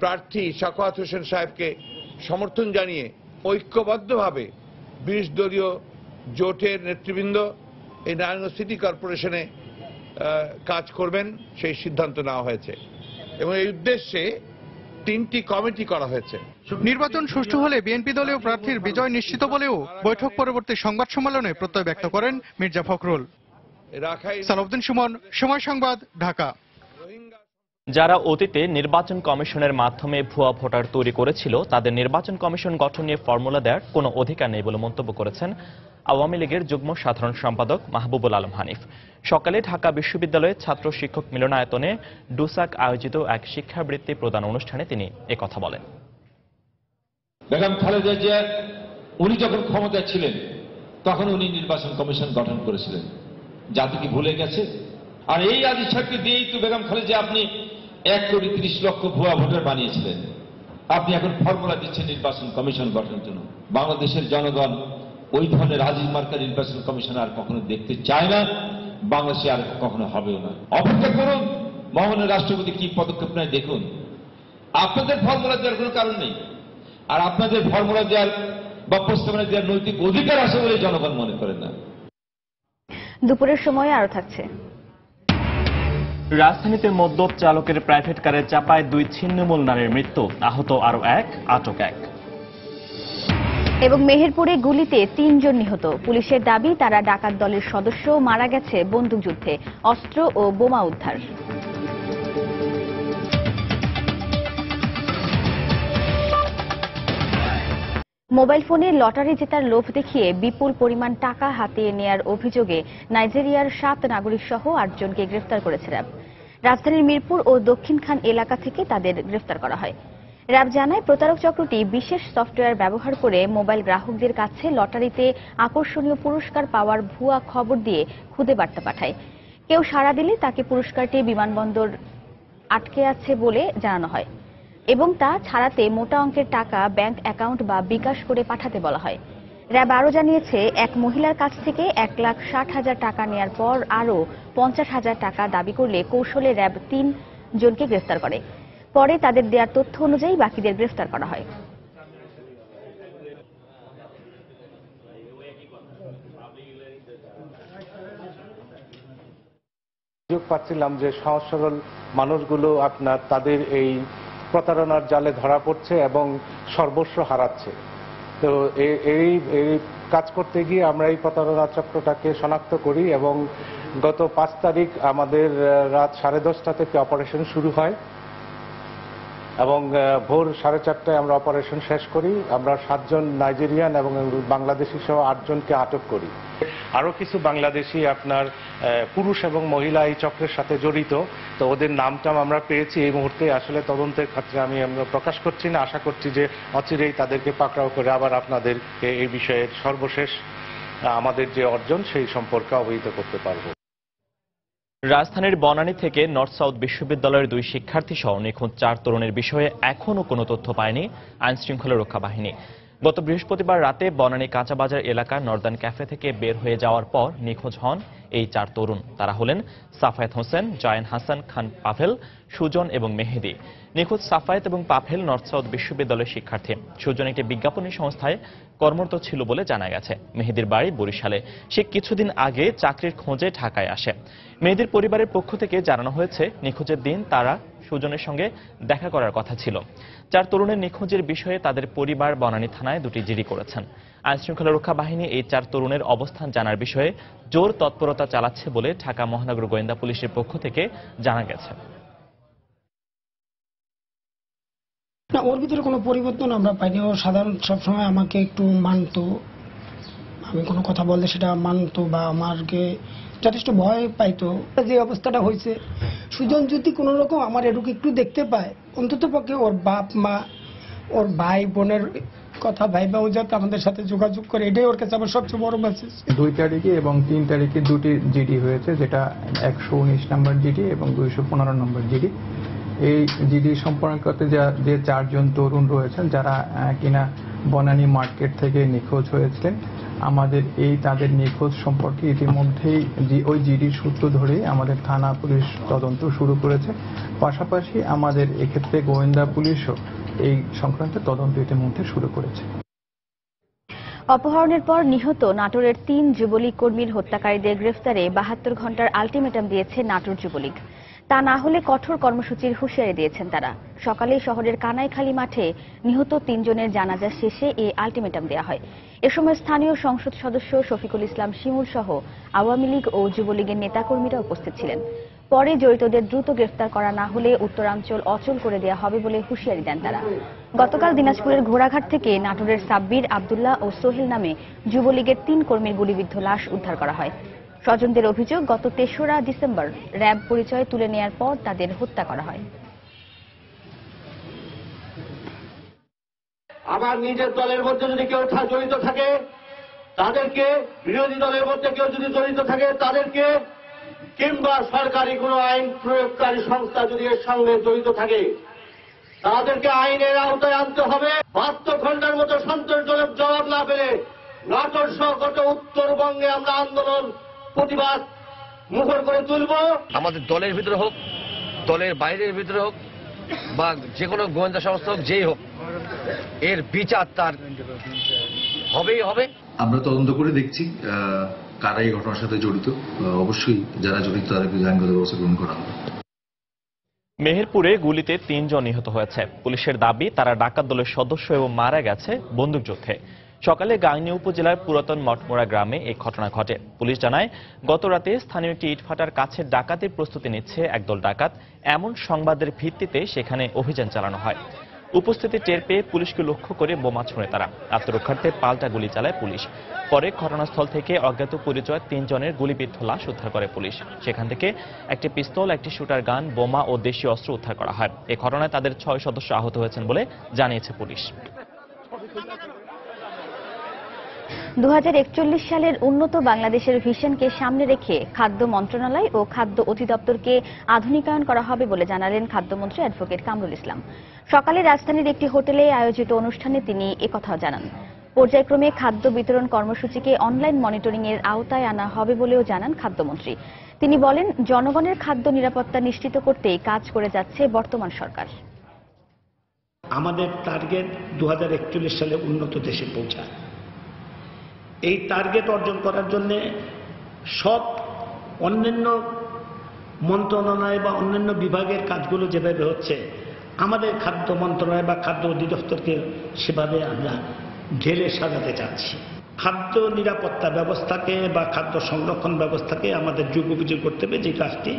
প্রার্থী সাখাওয়াত হোসেন সাহেবকে সমর্থন জানিয়ে ঐক্যবদ্ধভাবে 20 দলীয় জোটের নেতৃবৃন্দ এই নারায়ণগঞ্জ সিটি কর্পোরেশনে কাজ করবেন সেই সিদ্ধান্ত নেওয়া হয়েছে এবং এই উদ্দেশ্যে 3টি কমিটি করা হয়েছে। নির্বাচন সুষ্ঠু হলে বিএনপি দলীয় প্রার্থীর বিজয় নিশ্চিত বলেও বৈঠক পরবর্তী সংবাদ সম্মেলনে প্রত্যয় ব্যক্ত করেন মির্জা ফখরুল। সালাউদ্দিন সুমন, সময় সংবাদ, ঢাকা। যারা অতীতে নির্বাচন কমিশনের মাধ্যমে ভুয়া ভোটার তৈরি করেছিল তাদের নির্বাচন কমিশন গঠন নিয়ে ফর্মুলা দেওয়ার কোনো অধিকার নেই বলে মন্তব্য করেছেন আওয়ামী লীগের যুগ্ম সাধারণ সম্পাদক মাহবুবুল আলম হানিফ। সকালে ঢাকা বিশ্ববিদ্যালয়ের ছাত্র শিক্ষক মিলনায়তনে ডুসাক আয়োজিত এক শিক্ষাবৃত্তি প্রদান অনুষ্ঠানে তিনি একথা বলেন। বেগম খালেদা জিয়া উনি যখন ক্ষমতায় ছিলেন তখন উনি নির্বাচন কমিশন গঠন করেছিলেন, জাতি কি ভুলে গেছে? আর এই আদিশাকে দিয়েই তো বেগম খালেদা জিয়া আপনি 1,30,00,000 ভুয়া ভোটার বানিয়েছিলেন। আপনি এখন ফর্মুলা দিচ্ছেন নির্বাচন কমিশন গঠনের জন্য। বাংলাদেশের জনগণ ওই ধরনের আজিজ মার্কা নির্বাচন কমিশন আর কখনো দেখতে চায় না, বাংলাদেশে আর কখনো হবেও না। অপেক্ষা করুন, মহামান্য রাষ্ট্রপতি কি পদক্ষেপ নেয় দেখুন। আপনাদের ফর্মুলা দেওয়ার কোনো কারণ নেই, আর আপনাদের ফর্মুলা দেওয়ার বা প্রস্তাবনা দেওয়ার নৈতিক অধিকার আছে বলে জনগণ মনে করেন না। দুপুরের সময় আরো থাকছে। রাজধানীতে মদ্যপ চালকের প্রাইভেট কারের চাপায় 2 ছিন্নমূল নারীর মৃত্যু, আহত আরো 1, আটক 1। এবং মেহেরপুরে গুলিতে 3 জন নিহত। পুলিশের দাবি তারা ডাকাত দলের সদস্য, মারা গেছে বন্দুকযুদ্ধে, অস্ত্র ও বোমা উদ্ধার। মোবাইল ফোনে লটারি জেতার লোভ দেখিয়ে বিপুল পরিমাণ টাকা হাতিয়ে নেয়ার অভিযোগে নাইজেরিয়ার 7 নাগরিক সহ 8 জনকে গ্রেফতার করেছে র্যাব। রাজধানীর মিরপুর ও দক্ষিণখান এলাকা থেকে তাদের গ্রেফতার করা হয়। র্যাব জানায় প্রতারক চক্রটি বিশেষ সফটওয়্যার ব্যবহার করে মোবাইল গ্রাহকদের কাছে লটারিতে আকর্ষণীয় পুরস্কার পাওয়ার ভুয়া খবর দিয়ে খুদে বার্তা পাঠায়। কেউ সাড়া দিলে তাকে পুরস্কারটি বিমানবন্দর আটকে আছে বলে জানানো হয় এবং তা ছাড়াতে মোটা অঙ্কের টাকা ব্যাংক অ্যাকাউন্ট বা বিকাশ করে পাঠাতে বলা হয়। র্যাব আরও জানিয়েছে, এক মহিলার কাছ থেকে 1,60,000 টাকা নেয়ার পর আরও 50,000 টাকা দাবি করলে কৌশলে র্যাব 3 জনকে গ্রেফতার করে। পরে তাদের দেওয়ার তথ্য অনুযায়ী বাকিদের গ্রেফতার করা হয়। সুযোগ পাচ্ছিলাম যে সহজ সরল মানুষগুলো আপনার তাদের এই প্রতারণার জালে ধরা পড়ছে এবং সর্বস্ব হারাচ্ছে। তো এই কাজ করতে গিয়ে আমরা এই প্রতারণা চক্রটাকে শনাক্ত করি এবং গত 5 তারিখ আমাদের রাত 10:30 থেকে অপারেশন শুরু হয় এবং ভোর 4:30টায় আমরা অপারেশন শেষ করি। আমরা 7 জন নাইজেরিয়ান এবং বাংলাদেশি সহ 8 জনকে আটক করি। আরো কিছু বাংলাদেশি আপনার পুরুষ এবং মহিলা এই চক্রের সাথে জড়িত, তো ওদের নামটাম আমরা পেয়েছি। এই মুহূর্তে আসলে তদন্তের ক্ষেত্রে আমরা প্রকাশ করছি না, আশা করছি যে অচিরেই তাদেরকে পাকড়াও করে আবার আপনাদেরকে এই বিষয়ের সর্বশেষ আমাদের যে অর্জন সেই সম্পর্কে অবহিত করতে পারবো। রাজধানীর বনানী থেকে নর্থ সাউথ বিশ্ববিদ্যালয়ের 2 শিক্ষার্থী সহ নিখোঁজ 4 তরুণের বিষয়ে এখনও কোনো তথ্য পায়নি আইনশৃঙ্খলা রক্ষা বাহিনী। গত বৃহস্পতিবার রাতে বনানী কাঁচাবাজার এলাকার নর্দার্ন ক্যাফে থেকে বের হয়ে যাওয়ার পর নিখোঁজ হন এই 4 তরুণ। তারা হলেন সাফায়েত হোসেন, জয়ান হাসান খান পাভেল, সুজন এবং মেহেদি। নিখোঁজ সাফায়েত এবং পাভেল নর্থ সাউথ বিশ্ববিদ্যালয়ের শিক্ষার্থী। সুজন একটি বিজ্ঞাপনী সংস্থায় কর্মরত ছিল বলে জানা গেছে। মেহেদির বাড়ি বরিশালে। সে কিছুদিন আগে চাকরির খোঁজে ঢাকায় আসে। মেহেদির পরিবারের পক্ষ থেকে জানানো হয়েছে, নিখোঁজের দিন তারা সুজনের সঙ্গে দেখা করার কথা ছিল। 4 তরুণের নিখোঁজের বিষয়ে তাদের পরিবার বনানী থানায় 2টি জিডি করেছেন। আইনশৃঙ্খলা রক্ষা বাহিনী এই 4 তরুণের অবস্থান জানার বিষয়ে জোর তৎপরতা চালাচ্ছে বলে ঢাকা মহানগর গোয়েন্দা পুলিশের পক্ষ থেকে জানা গেছে। না, ওর ভিতরে কোনো পরিবর্তন আমরা পাইনি। ও সাধারণ সবসময় আমাকে একটু মানতো, আমি কোনো কথা বললে সেটা মানতো বা আমাকে যথেষ্ট ভয় পাইতো। যে অবস্থাটা হয়েছে, সুজন যদি কোনো রকম আমার এটুকু একটু দেখতে পায়, অন্তত পক্ষে ওর বাপ মা, ওর ভাই বোনের কথা ভাইবা ও যাতে আমাদের সাথে যোগাযোগ করে, এটাই ওর কাছে আমার সবচেয়ে বড় মেসেজ। 2 তারিখে এবং 3 তারিখে দুটি জিডি হয়েছে, যেটা 119 নম্বর জিডি এবং 215 নম্বর জিডি। এই জিডি সম্পর্কে যে 4 জন তরুণ রয়েছেন যারা কিনা বনানী মার্কেট থেকে নিখোঁজ হয়েছিলেন, আমাদের তাদের নিখোঁজ সম্পর্কে ইতিমধ্যেই ওই জিডির সূত্র ধরেই আমাদের থানা পুলিশ তদন্ত শুরু করেছে। পাশাপাশি আমাদের এক্ষেত্রে গোয়েন্দা পুলিশও এই সংক্রান্ত তদন্ত ইতিমধ্যে শুরু করেছে। অপহরণের পর নিহত নাটোরের 3 যুবলীগ কর্মীর হত্যাকারীদের গ্রেফতারে 72 ঘণ্টার আলটিমেটাম দিয়েছে নাটোর যুবলীগ। তা না হলে কঠোর কর্মসূচির হুঁশিয়ারি দিয়েছেন তারা। সকালে শহরের কানাইখালী মাঠে নিহত 3 জনের জানাজা শেষে এই আলটিমেটাম দেওয়া হয়। এ সময় স্থানীয় সংসদ সদস্য শফিকুল ইসলাম শিমুল সহ আওয়ামী লীগ ও যুবলীগের নেতাকর্মীরা উপস্থিত ছিলেন। পরে জড়িতদের দ্রুত গ্রেফতার করা না হলে উত্তরাঞ্চল অচল করে দেওয়া হবে বলে হুঁশিয়ারি দেন তারা। গতকাল দিনাজপুরের ঘোড়াঘাট থেকে নাটোরের সাব্বির, আব্দুল্লাহ ও সোহেল নামে যুবলীগের 3 কর্মীর গুলিবিদ্ধ লাশ উদ্ধার করা হয়। স্বজনদের অভিযোগ, গত 3রা ডিসেম্বর র্যাব পরিচয় তুলে নেয়ার পর তাদের হত্যা করা হয়। আমার নিজের দলের মধ্যে যদি কেউ জড়িত থাকে তাদেরকে, বিরোধী দলের মধ্যে কেউ যদি জড়িত থাকে তাদেরকে, কিংবা সরকারি কোনো আইন প্রয়োগকারী সংস্থা যদি এর সঙ্গে জড়িত থাকে তাদেরকে আইনের আওতায় আনতে হবে। 72 ঘণ্টার মতো সন্তোষজনক জবাব না পেলে নাটোর সহ গোটা উত্তরবঙ্গে আমরা আন্দোলন, প্রতিবাদ মুখর করে তুলব। আমাদের দলের ভিতরে হোক, দলের বাইরের ভিতরে হোক, বা যে কোনো গোয়েন্দা সংস্থা হোক, যেই হোক, এর বিচার তার হবেই হবে। আমরা তদন্ত করে দেখছি কারা এই ঘটনার সাথে জড়িত। অবশ্যই যারা জড়িত তাদের বিরুদ্ধে আইনগত ব্যবস্থা গ্রহণ করা হবে। মেহেরপুরে গুলিতে 3 জন নিহত হয়েছে। পুলিশের দাবি তারা ডাকাত দলের সদস্য এবং মারা গেছে বন্দুকযুদ্ধে। সকালে গাংনী উপজেলার পুরাতন মঠমোড়া গ্রামে এই ঘটনা ঘটে। পুলিশ জানায়, গত রাতে স্থানীয় একটি ইটভাটার কাছে ডাকাতির প্রস্তুতি নিচ্ছে একদল ডাকাত। এমন সংবাদের ভিত্তিতে সেখানে অভিযান চালানো হয়। উপস্থিতি টের পেয়ে পুলিশকে লক্ষ্য করে বোমা ছোঁড়ে তারা। আত্মরক্ষার্থে পাল্টা গুলি চালায় পুলিশ। পরে ঘটনাস্থল থেকে অজ্ঞাত পরিচয় 3 জনের গুলিবিদ্ধ লাশ উদ্ধার করে পুলিশ। সেখান থেকে একটি পিস্তল, একটি শুটার গান, বোমা ও দেশীয় অস্ত্র উদ্ধার করা হয়। এই ঘটনায় তাদের 6 সদস্য আহত হয়েছেন বলে জানিয়েছে পুলিশ। 2041 সালের উন্নত বাংলাদেশের ভিশনকে সামনে রেখে খাদ্য মন্ত্রণালয় ও খাদ্য অধিদপ্তরকে আধুনিকায়ন করা হবে বলে জানালেন খাদ্যমন্ত্রী অ্যাডভোকেট কামরুল ইসলাম। সকালে রাজধানীর একটি হোটেলে আয়োজিত অনুষ্ঠানে তিনি একথাও জানান। পর্যায়ক্রমে খাদ্য বিতরণ কর্মসূচিকে অনলাইন মনিটরিং এর আওতায় আনা হবে বলেও জানান খাদ্যমন্ত্রী। তিনি বলেন, জনগণের খাদ্য নিরাপত্তা নিশ্চিত করতেই কাজ করে যাচ্ছে বর্তমান সরকার। আমাদের টার্গেট 2041 সালে উন্নত দেশে পৌঁছা। এই টার্গেট অর্জন করার জন্য সব অন্যান্য মন্ত্রণালয় বা অন্যান্য বিভাগের কাজগুলো যেভাবে হচ্ছে, আমাদের খাদ্য মন্ত্রণালয় বা খাদ্য অধিদপ্তরকে সেভাবে আমরা ঢেলে সাজাতে চাচ্ছি। খাদ্য নিরাপত্তা ব্যবস্থাকে বা খাদ্য সংরক্ষণ ব্যবস্থাকে আমাদের যুগোপযোগী করতে হবে, যে কাজটি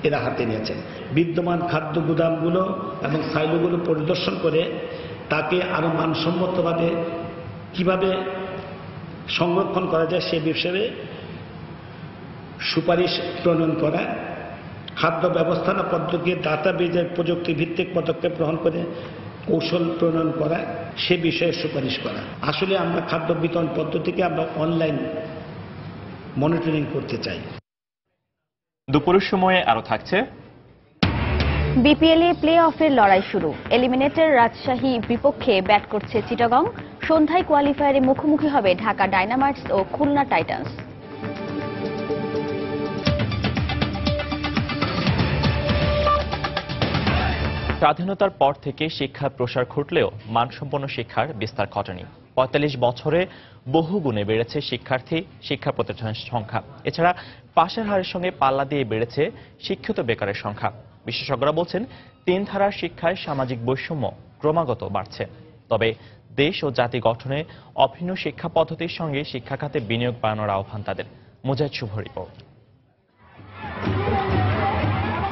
এরা হাতে নিয়েছেন। বিদ্যমান খাদ্য গুদামগুলো এবং সাইলোগুলো পরিদর্শন করে তাকে আরো মানসম্মতভাবে কিভাবে সংরক্ষণ করা যায় সে বিষয়ে সুপারিশ প্রণয়ন করা, খাদ্য ব্যবস্থাপনা পদ্ধতি ডাটাবেজের প্রযুক্তি ভিত্তিক পদক্ষেপ গ্রহণ করে কৌশল প্রণয়ন করা, সে বিষয়ে সুপারিশ করা। আসলে আমরা খাদ্য বিতরণ পদ্ধতিকে আমরা অনলাইন মনিটরিং করতে চাই। দুপুরের সময়ে আরো থাকছে বিপিএল এ প্লে অফের লড়াই শুরু। এলিমিনেটর রাজশাহী বিপক্ষে ব্যাট করছে চিটাগং। সন্ধ্যায় কোয়ালিফায়ারে মুখোমুখি হবে ঢাকা ডায়নামাইটস ও খুলনা টাইটান্স। স্বাধীনতার পর থেকে শিক্ষার প্রসার ঘটলেও মানসম্পন্ন শিক্ষার বিস্তার ঘটেনি। 45 বছরে বহু গুণে বেড়েছে শিক্ষার্থী, শিক্ষা প্রতিষ্ঠানের সংখ্যা। এছাড়া পাশের হারের সঙ্গে পাল্লা দিয়ে বেড়েছে শিক্ষিত বেকারের সংখ্যা। বিশেষজ্ঞরা বলছেন, 3 ধারার শিক্ষায় সামাজিক বৈষম্য ক্রমাগত বাড়ছে। তবে দেশ ও জাতি গঠনে অভিন্ন শিক্ষা পদ্ধতির সঙ্গে শিক্ষা খাতে বিনিয়োগ বাড়ানোর আহ্বান তাদের। মুজাহিদ শুভ রিপোর্ট।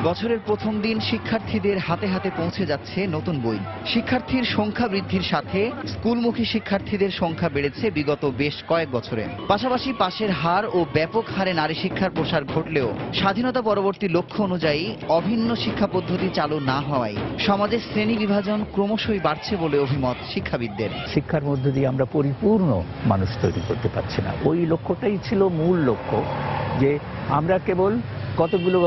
বছরের প্রথম দিন শিক্ষার্থীদের হাতে হাতে পৌঁছে যাচ্ছে নতুন বই। শিক্ষার্থীর সংখ্যা বৃদ্ধির সাথে স্কুলমুখী শিক্ষার্থীদের সংখ্যা বেড়েছে বিগত বেশ কয়েক বছরে। পাশাপাশি পাশের হার ও ব্যাপক হারে নারী শিক্ষার প্রসার ঘটলেও স্বাধীনতা পরবর্তী লক্ষ্য অনুযায়ী অভিন্ন শিক্ষা পদ্ধতি চালু না হওয়ায় সমাজের শ্রেণী বিভাজন ক্রমশই বাড়ছে বলে অভিমত শিক্ষাবিদদের। শিক্ষার মধ্য দিয়ে আমরা পরিপূর্ণ মানুষ তৈরি করতে পারছি না। ওই লক্ষ্যটাই ছিল মূল লক্ষ্য, যে আমরা কেবল কতগুলো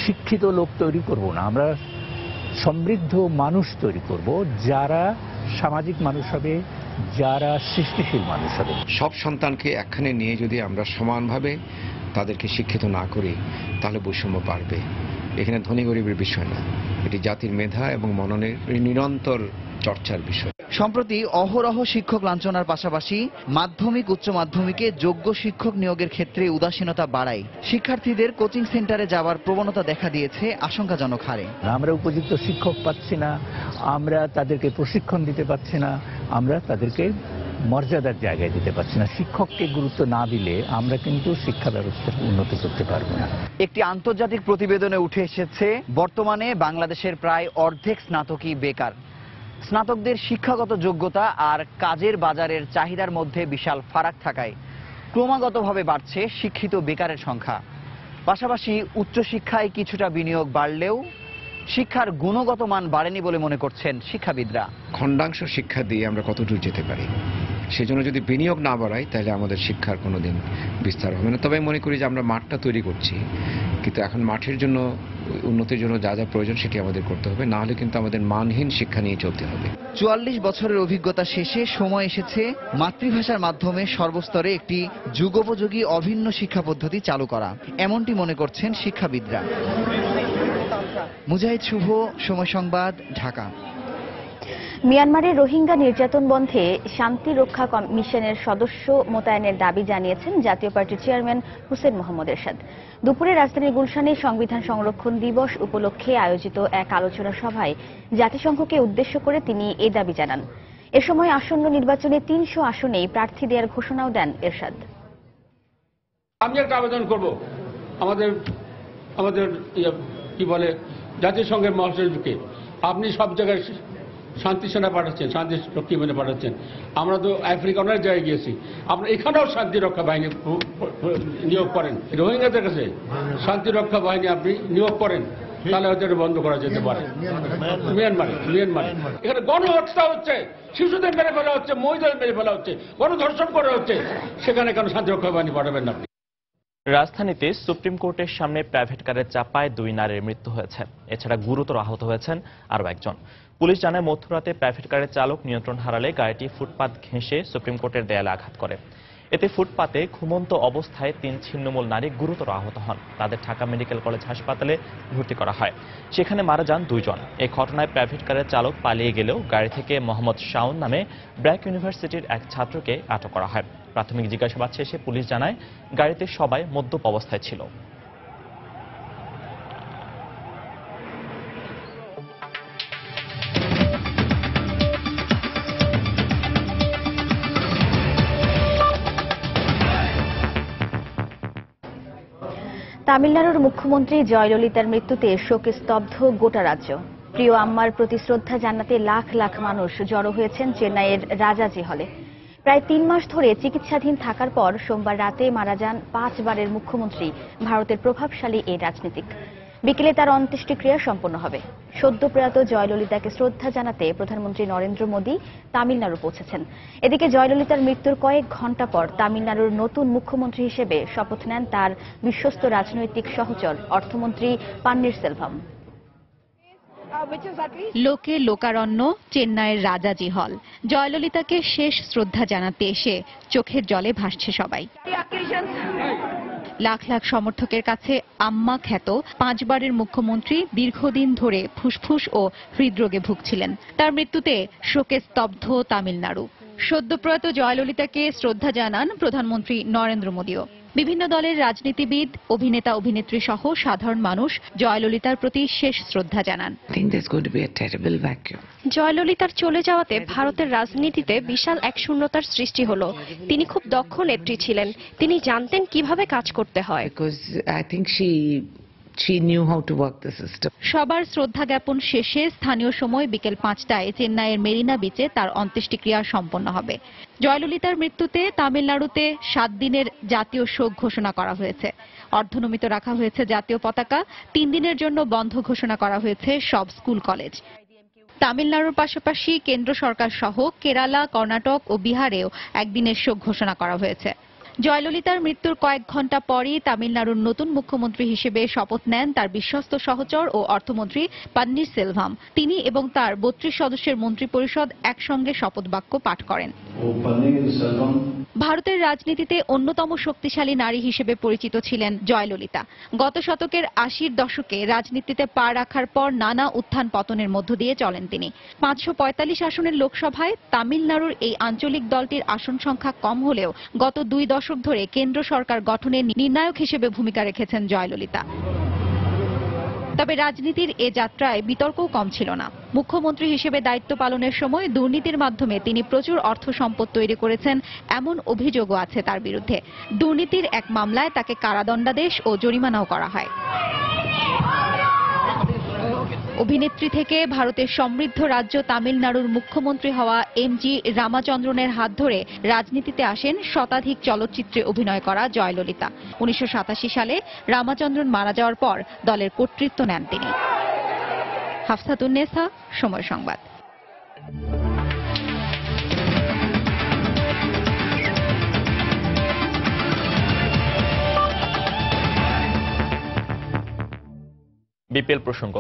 শিক্ষিত লোক তৈরি করব না, আমরা সমৃদ্ধ মানুষ তৈরি করব, যারা সামাজিক মানুষ হবে, যারা সৃষ্টিশীল মানুষ হবে। সব সন্তানকে একখানে নিয়ে যদি আমরা সমানভাবে তাদেরকে শিক্ষিত না করি তাহলে বৈষম্য বাড়বে। এখানে ধনী গরিবের বিষয় না, এটি জাতির মেধা এবং মননের নিরন্তর চর্চার বিষয়। সম্প্রতি অহরহ শিক্ষক লাঞ্ছনার পাশাপাশি মাধ্যমিক উচ্চ মাধ্যমিকে যোগ্য শিক্ষক নিয়োগের ক্ষেত্রে উদাসীনতা বাড়ায় শিক্ষার্থীদের কোচিং সেন্টারে যাওয়ার প্রবণতা দেখা দিয়েছে আশঙ্কাজনক হারে। আমরা উপযুক্ত শিক্ষক পাচ্ছি না, আমরা তাদেরকে প্রশিক্ষণ দিতে পারছি না, আমরা তাদেরকে মর্যাদার জায়গায় দিতে পারছি না। শিক্ষককে গুরুত্ব না দিলে আমরা কিন্তু শিক্ষা ব্যবস্থার উন্নতি করতে পারবো না। একটি আন্তর্জাতিক প্রতিবেদনে উঠে এসেছে বর্তমানে বাংলাদেশের প্রায় অর্ধেক স্নাতকই বেকার। স্নাতকদের শিক্ষাগত যোগ্যতা আর কাজের বাজারের চাহিদার মধ্যে বিশাল ফারাক থাকায় ক্রমাগতভাবে বাড়ছে শিক্ষিত বেকারের সংখ্যা। পাশাপাশি উচ্চশিক্ষায় কিছুটা বিনিয়োগ বাড়লেও শিক্ষার গুণগত মান বাড়েনি বলে মনে করছেন শিক্ষাবিদরা। খণ্ডাংশ শিক্ষা দিয়ে আমরা কতদূর যেতে পারি, সেজন্য যদি বিনিয়োগ না বাড়াই তাহলে আমাদের শিক্ষার কোনোদিন বিস্তার হবে না। তবে আমি মনে করি যে আমরা মাঠটা তৈরি করছি, কিন্তু এখন মাঠের জন্য উন্নতির জন্য যা যা প্রয়োজন সেটি আমাদের করতে হবে, না হলে কিন্তু আমাদের মানহীন শিক্ষা নিয়ে চলতে হবে। ৪৪ বছরের অভিজ্ঞতা শেষে সময় এসেছে মাতৃভাষার মাধ্যমে সর্বস্তরে একটি যুগোপযোগী অভিন্ন শিক্ষা পদ্ধতি চালু করা, এমনটি মনে করছেন শিক্ষাবিদরা। মুজাহিদ শুভ, সময় সংবাদ, ঢাকা। মিয়ানমারের রোহিঙ্গা নির্যাতন বন্ধে শান্তি রক্ষা কমিশনের সদস্য মোতায়েনের দাবি জানিয়েছেন জাতীয় পার্টির চেয়ারম্যান হুসেন মোহাম্মদ এরশাদ। দুপুরে রাজধানীর গুলশানে সংবিধান সংরক্ষণ দিবস উপলক্ষে আয়োজিত এক আলোচনা সভায় জাতিসংঘকে উদ্দেশ্য করে তিনি এ দাবি জানান। এ সময় আসন্ন নির্বাচনে ৩০০ আসনেই প্রার্থী দেওয়ার ঘোষণাও দেন এরশাদ। আমি একটা আবেদন করব আমাদের কি বলে জাতিসংঘের মহাসচিবকে, আপনি সব জায়গায় শান্তি সেনা পাঠাচ্ছেন, শান্তি রক্ষী বাহিনী পাঠাচ্ছেন, আমরা তো আফ্রিকা অনেক জায়গায় গিয়েছি, আপনারা এখানেও শান্তি রক্ষা বাহিনী নিয়োগ করেন, রোহিঙ্গাদের কাছে শান্তি রক্ষা বাহিনী আপনি নিয়োগ করেন, তাহলে হয়তো বন্ধ করা যেতে পারে। মিয়ানমারে এখানে গণহত্যা হচ্ছে, শিশুদের মেরে ফেলা হচ্ছে, মহিলাদের মেরে ফেলা হচ্ছে, গণধর্ষণ করা হচ্ছে, সেখানে কেন শান্তি রক্ষা বাহিনী পাঠাবেন না? রাজধানীতে সুপ্রিম কোর্টের সামনে প্রাইভেট কারের চাপায় 2 নারীর মৃত্যু হয়েছে। এছাড়া গুরুতর আহত হয়েছেন আরও একজন। পুলিশ জানায় মধ্যরাতে প্রাইভেট কারের চালক নিয়ন্ত্রণ হারালে গাড়িটি ফুটপাত ঘেঁষে সুপ্রিম কোর্টের দেয়ালে আঘাত করে। এতে ফুটপাতে ঘুমন্ত অবস্থায় 3 ছিন্নমূল নারী গুরুতর আহত হন। তাদের ঢাকা মেডিকেল কলেজ হাসপাতালে ভর্তি করা হয়, সেখানে মারা যান 2 জন। এই ঘটনায় প্রাইভেট কারের চালক পালিয়ে গেলেও গাড়ি থেকে মোহাম্মদ শাওন নামে ব্র্যাক ইউনিভার্সিটির এক ছাত্রকে আটক করা হয়। প্রাথমিক জিজ্ঞাসাবাদ শেষে পুলিশ জানায় গাড়িতে সবাই মদ্যপ অবস্থায় ছিল। তামিলনাড়ুর মুখ্যমন্ত্রী জয়ললিতার মৃত্যুতে শোকে স্তব্ধ গোটা রাজ্য। প্রিয় আম্মার প্রতি শ্রদ্ধা জানাতে লাখ লাখ মানুষ জড়ো হয়েছেন চেন্নাইয়ের রাজাজি হলে। প্রায় 3 মাস ধরে চিকিৎসাধীন থাকার পর সোমবার রাতে মারা যান 5 বারের মুখ্যমন্ত্রী, ভারতের প্রভাবশালী এই রাজনীতিক। বিকেলে তার অন্ত্যেষ্টিক্রিয়া সম্পন্ন হবে। সদ্য প্রয়াত জয়ললিতাকে শ্রদ্ধা জানাতে প্রধানমন্ত্রী নরেন্দ্র মোদী তামিলনাড়ু পৌঁছেছেন। এদিকে জয়ললিতার মৃত্যুর কয়েক ঘণ্টা পর তামিলনাড়ুর নতুন মুখ্যমন্ত্রী হিসেবে শপথ নেন তার বিশ্বস্ত রাজনৈতিক সহচর অর্থমন্ত্রী পান্নিরসেলভাম। লোকে লোকারণ্য চেন্নাইয়ের রাজাজি হল। জয়ললিতাকে শেষ শ্রদ্ধা জানাতে এসে চোখের জলে ভাসছে সবাই। লাখ লাখ সমর্থকের কাছে আম্মা খ্যাত 5 বারের মুখ্যমন্ত্রী দীর্ঘদিন ধরে ফুসফুস ও হৃদরোগে ভুগছিলেন। তার মৃত্যুতে শোকে স্তব্ধ তামিলনাড়ু। সদ্য প্রয়াত জয়ললিতাকে শ্রদ্ধা জানান প্রধানমন্ত্রী নরেন্দ্র মোদীও। বিভিন্ন দলের রাজনীতিবিদ, অভিনেতা অভিনেত্রী সহ সাধারণ মানুষ জয়ললিতার প্রতি শেষ শ্রদ্ধা জানান। জয়ললিতার চলে যাওয়াতে ভারতের রাজনীতিতে বিশাল এক শূন্যতার সৃষ্টি হলো। তিনি খুব দক্ষ নেত্রী ছিলেন, তিনি জানতেন কিভাবে কাজ করতে হয়। সবার শ্রদ্ধা জ্ঞাপন শেষে স্থানীয় সময় বিকেল 5টায় চেন্নাইয়ের মেরিনা বিচে তার অন্ত্যেষ্টিক্রিয়া সম্পন্ন হবে। জয়ললিতার মৃত্যুতে তামিলনাড়ুতে 7 দিনের জাতীয় শোক ঘোষণা করা হয়েছে। অর্ধনমিত রাখা হয়েছে জাতীয় পতাকা। 3 দিনের জন্য বন্ধ ঘোষণা করা হয়েছে সব স্কুল কলেজ। তামিলনাড়ুর পাশাপাশি কেন্দ্র সরকার সহ কেরালা, কর্ণাটক ও বিহারেও একদিনের শোক ঘোষণা করা হয়েছে। জয়ললিতার মৃত্যুর কয়েক ঘণ্টা পরই তামিলনাড়ুর নতুন মুখ্যমন্ত্রী হিসেবে শপথ নেন তার বিশ্বস্ত সহচর ও অর্থমন্ত্রী পন্নিরসেলভাম। তিনি এবং তার 32 সদস্যের মন্ত্রিপরিষদ একসঙ্গে শপথ বাক্য পাঠ করেন। ভারতের রাজনীতিতে অন্যতম শক্তিশালী নারী হিসেবে পরিচিত ছিলেন জয়ললিতা। গত শতকের 80-র দশকে রাজনীতিতে পা রাখার পর নানা উত্থান পতনের মধ্য দিয়ে চলেন তিনি। 545 আসনের লোকসভায় তামিলনাড়ুর এই আঞ্চলিক দলটির আসন সংখ্যা কম হলেও গত 2 দশক ধরে কেন্দ্র সরকার গঠনে নির্ণায়ক হিসেবে ভূমিকা রেখেছেন জয়ললিতা। তবে রাজনীতির এ যাত্রায় বিতর্কও কম ছিল না। মুখ্যমন্ত্রী হিসেবে দায়িত্ব পালনের সময় দুর্নীতির মাধ্যমে তিনি প্রচুর অর্থ সম্পদ তৈরি করেছেন এমন অভিযোগও আছে তার বিরুদ্ধে। দুর্নীতির এক মামলায় তাকে কারাদণ্ডাদেশ ও জরিমানাও করা হয়। অভিনেত্রী থেকে ভারতের সমৃদ্ধ রাজ্য তামিলনাড়ুর মুখ্যমন্ত্রী হওয়া এমজি রামাচন্দ্রনের হাত ধরে রাজনীতিতে আসেন শতাধিক চলচ্চিত্রে অভিনয় করা জয়ললিতা। 1987 সালে রামাচন্দ্রন মারা যাওয়ার পর দলের কর্তৃত্ব নেন তিনি। হাফসাতুন্নেসা, সময় সংবাদ। বিপিএল প্রসঙ্গ।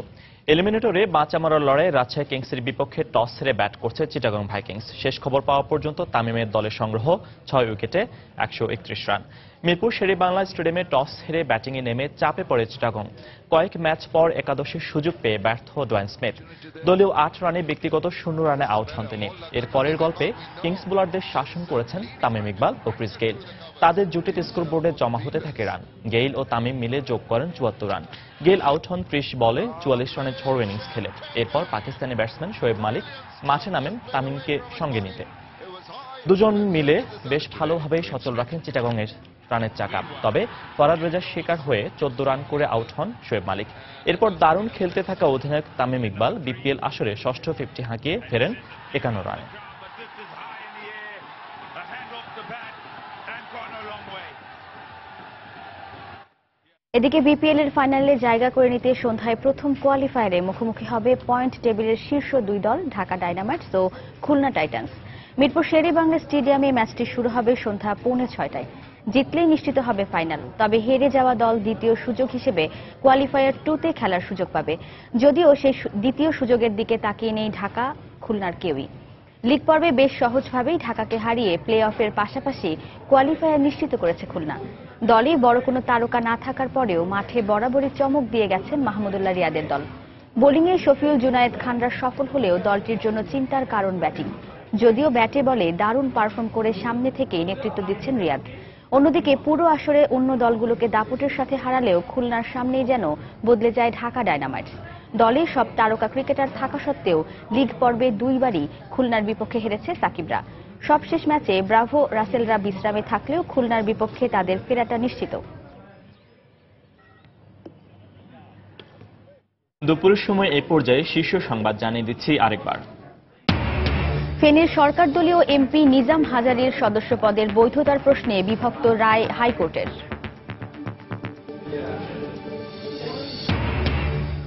এলিমিনেটরে বাঁচা মরার লড়াই রাজশাহী কিংসের বিপক্ষে টস হেরে ব্যাট করছে চিটাগং ভাইকিংস। শেষ খবর পাওয়া পর্যন্ত তামিমের দলের সংগ্রহ 6 উইকেটে 131 রান। মিরপুর শেরেবাংলা স্টেডিয়ামে টস হেরে ব্যাটিংয়ে নেমে চাপে পড়ে চিটাগং। কয়েক ম্যাচ পর একাদশের সুযোগ পেয়ে ব্যর্থ ডোয়েন স্মিথ। দলীয় 8 রানে ব্যক্তিগত 0 রানে আউট হন তিনি। এর পরের গল্পে কিংস বোলারদের শাসন করেছেন তামিম ইকবাল ও ক্রিস গেইল। তাদের জুটিতে স্কোরবোর্ডে জমা হতে থাকে রান। গেইল ও তামিম মিলে যোগ করেন 74 রান। গেইল আউট হন 30 বলে 44 রানের ঝড়ো ইনিংস খেলে। এরপর পাকিস্তানি ব্যাটসম্যান শোয়েব মালিক মাঠে নামেন তামিমকে সঙ্গে নিতে। দুজন মিলে বেশ ভালোভাবেই সচল রাখেন চিটাগংয়ের রানের চাকা। তবে ফরাদ রেজার শিকার হয়ে 14 রান করে আউট হন শোয়েব মালিক। এরপর দারুণ খেলতে থাকা অধিনায়ক তামিম ইকবাল বিপিএল আসরে ষষ্ঠ 50 হাঁকিয়ে ফেরেন 51 রানে। এদিকে বিপিএল এর ফাইনালে জায়গা করে নিতে সন্ধ্যায় প্রথম কোয়ালিফায়ারে মুখোমুখি হবে পয়েন্ট টেবিলের শীর্ষ 2 দল ঢাকা ডায়নামাইটস ও খুলনা টাইটান্স। মিরপুর শেরেবাংলা স্টেডিয়ামে ম্যাচটি শুরু হবে সন্ধ্যা 5:45টায়। জিতলেই নিশ্চিত হবে ফাইনাল। তবে হেরে যাওয়া দল দ্বিতীয় সুযোগ হিসেবে কোয়ালিফায়ার 2তে খেলার সুযোগ পাবে। যদিও সেই দ্বিতীয় সুযোগের দিকে তাকিয়ে নেই ঢাকা খুলনার কেউই। লীগ পর্বে বেশ সহজভাবেই ঢাকাকে হারিয়ে প্লে অফের পাশাপাশি কোয়ালিফায়ার নিশ্চিত করেছে খুলনা। দলে বড় কোনো তারকা না থাকার পরেও মাঠে বরাবরই চমক দিয়ে গেছেন মাহমুদুল্লাহ রিয়াদের দল। বোলিংয়ে শফিউল জুনায়েদ খানরা সফল হলেও দলটির জন্য চিন্তার কারণ ব্যাটিং। যদিও ব্যাটে বলে দারুণ পারফর্ম করে সামনে থেকেই নেতৃত্ব দিচ্ছেন রিয়াদ। অন্যদিকে পুরো আসরে অন্য দলগুলোকে দাপুটের সাথে হারালেও খুলনার সামনেই যেন বদলে যায় ঢাকা ডায়নামাইটস। দলে সব তারকা ক্রিকেটার থাকা সত্ত্বেও লীগ পর্বে 2 বারই খুলনার বিপক্ষে হেরেছে সাকিবরা। সবশেষ ম্যাচে ব্রাভো রাসেলরা বিশ্রামে থাকলেও খুলনার বিপক্ষে তাদের ফেরাটা নিশ্চিত। দুপুরের সময় এই পর্যায়ে শীর্ষ সংবাদ জানিয়ে দিচ্ছি আরেকবার। ফেনীর সরকার দলীয় এমপি নিজাম হাজারীর সদস্য পদের বৈধতার প্রশ্নে বিভক্ত রায় হাইকোর্টের।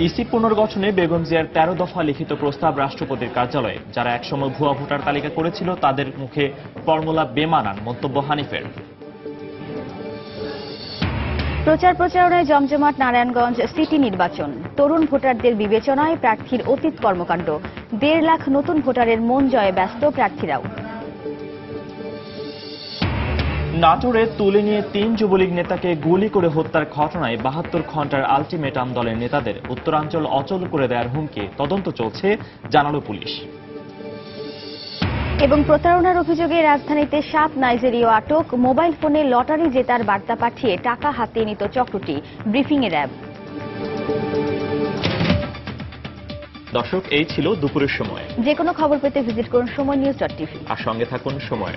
ইসি পুনর্গঠনে বেগম জিয়ার 13 দফা লিখিত প্রস্তাব রাষ্ট্রপতির কার্যালয়ে। যারা একসময় ভুয়া ভোটার তালিকা করেছিল তাদের মুখে ফর্মুলা বেমানান মন্তব্য হানিফের। প্রচার প্রচারণায় জমজমাট নারায়ণগঞ্জ সিটি নির্বাচন। তরুণ ভোটারদের বিবেচনায় প্রার্থীর অতীত কর্মকাণ্ড। 1.5 লাখ নতুন ভোটারের মন জয়ে ব্যস্ত প্রার্থীরাও। নাটোরে তুলে নিয়ে 3 যুবলীগ নেতাকে গুলি করে হত্যার ঘটনায় 72 ঘন্টার আলটিমেটাম দলের নেতাদের। উত্তরাঞ্চল অচল করে দেওয়ার হুমকি। তদন্ত চলছে জানালো পুলিশ। এবং প্রতারণার অভিযোগে রাজধানীতে 7 নাইজেরীয় আটক। মোবাইল ফোনে লটারি জেতার বার্তা পাঠিয়ে টাকা হাতিয়ে নিত চক্রটি, ব্রিফিংয়ে র্যাব। দর্শক, এই ছিল দুপুরের সময়। যে কোনো খবর পেতে ভিজিট করুন সময় নিউজ.টিভি আর সঙ্গে থাকুন সময়।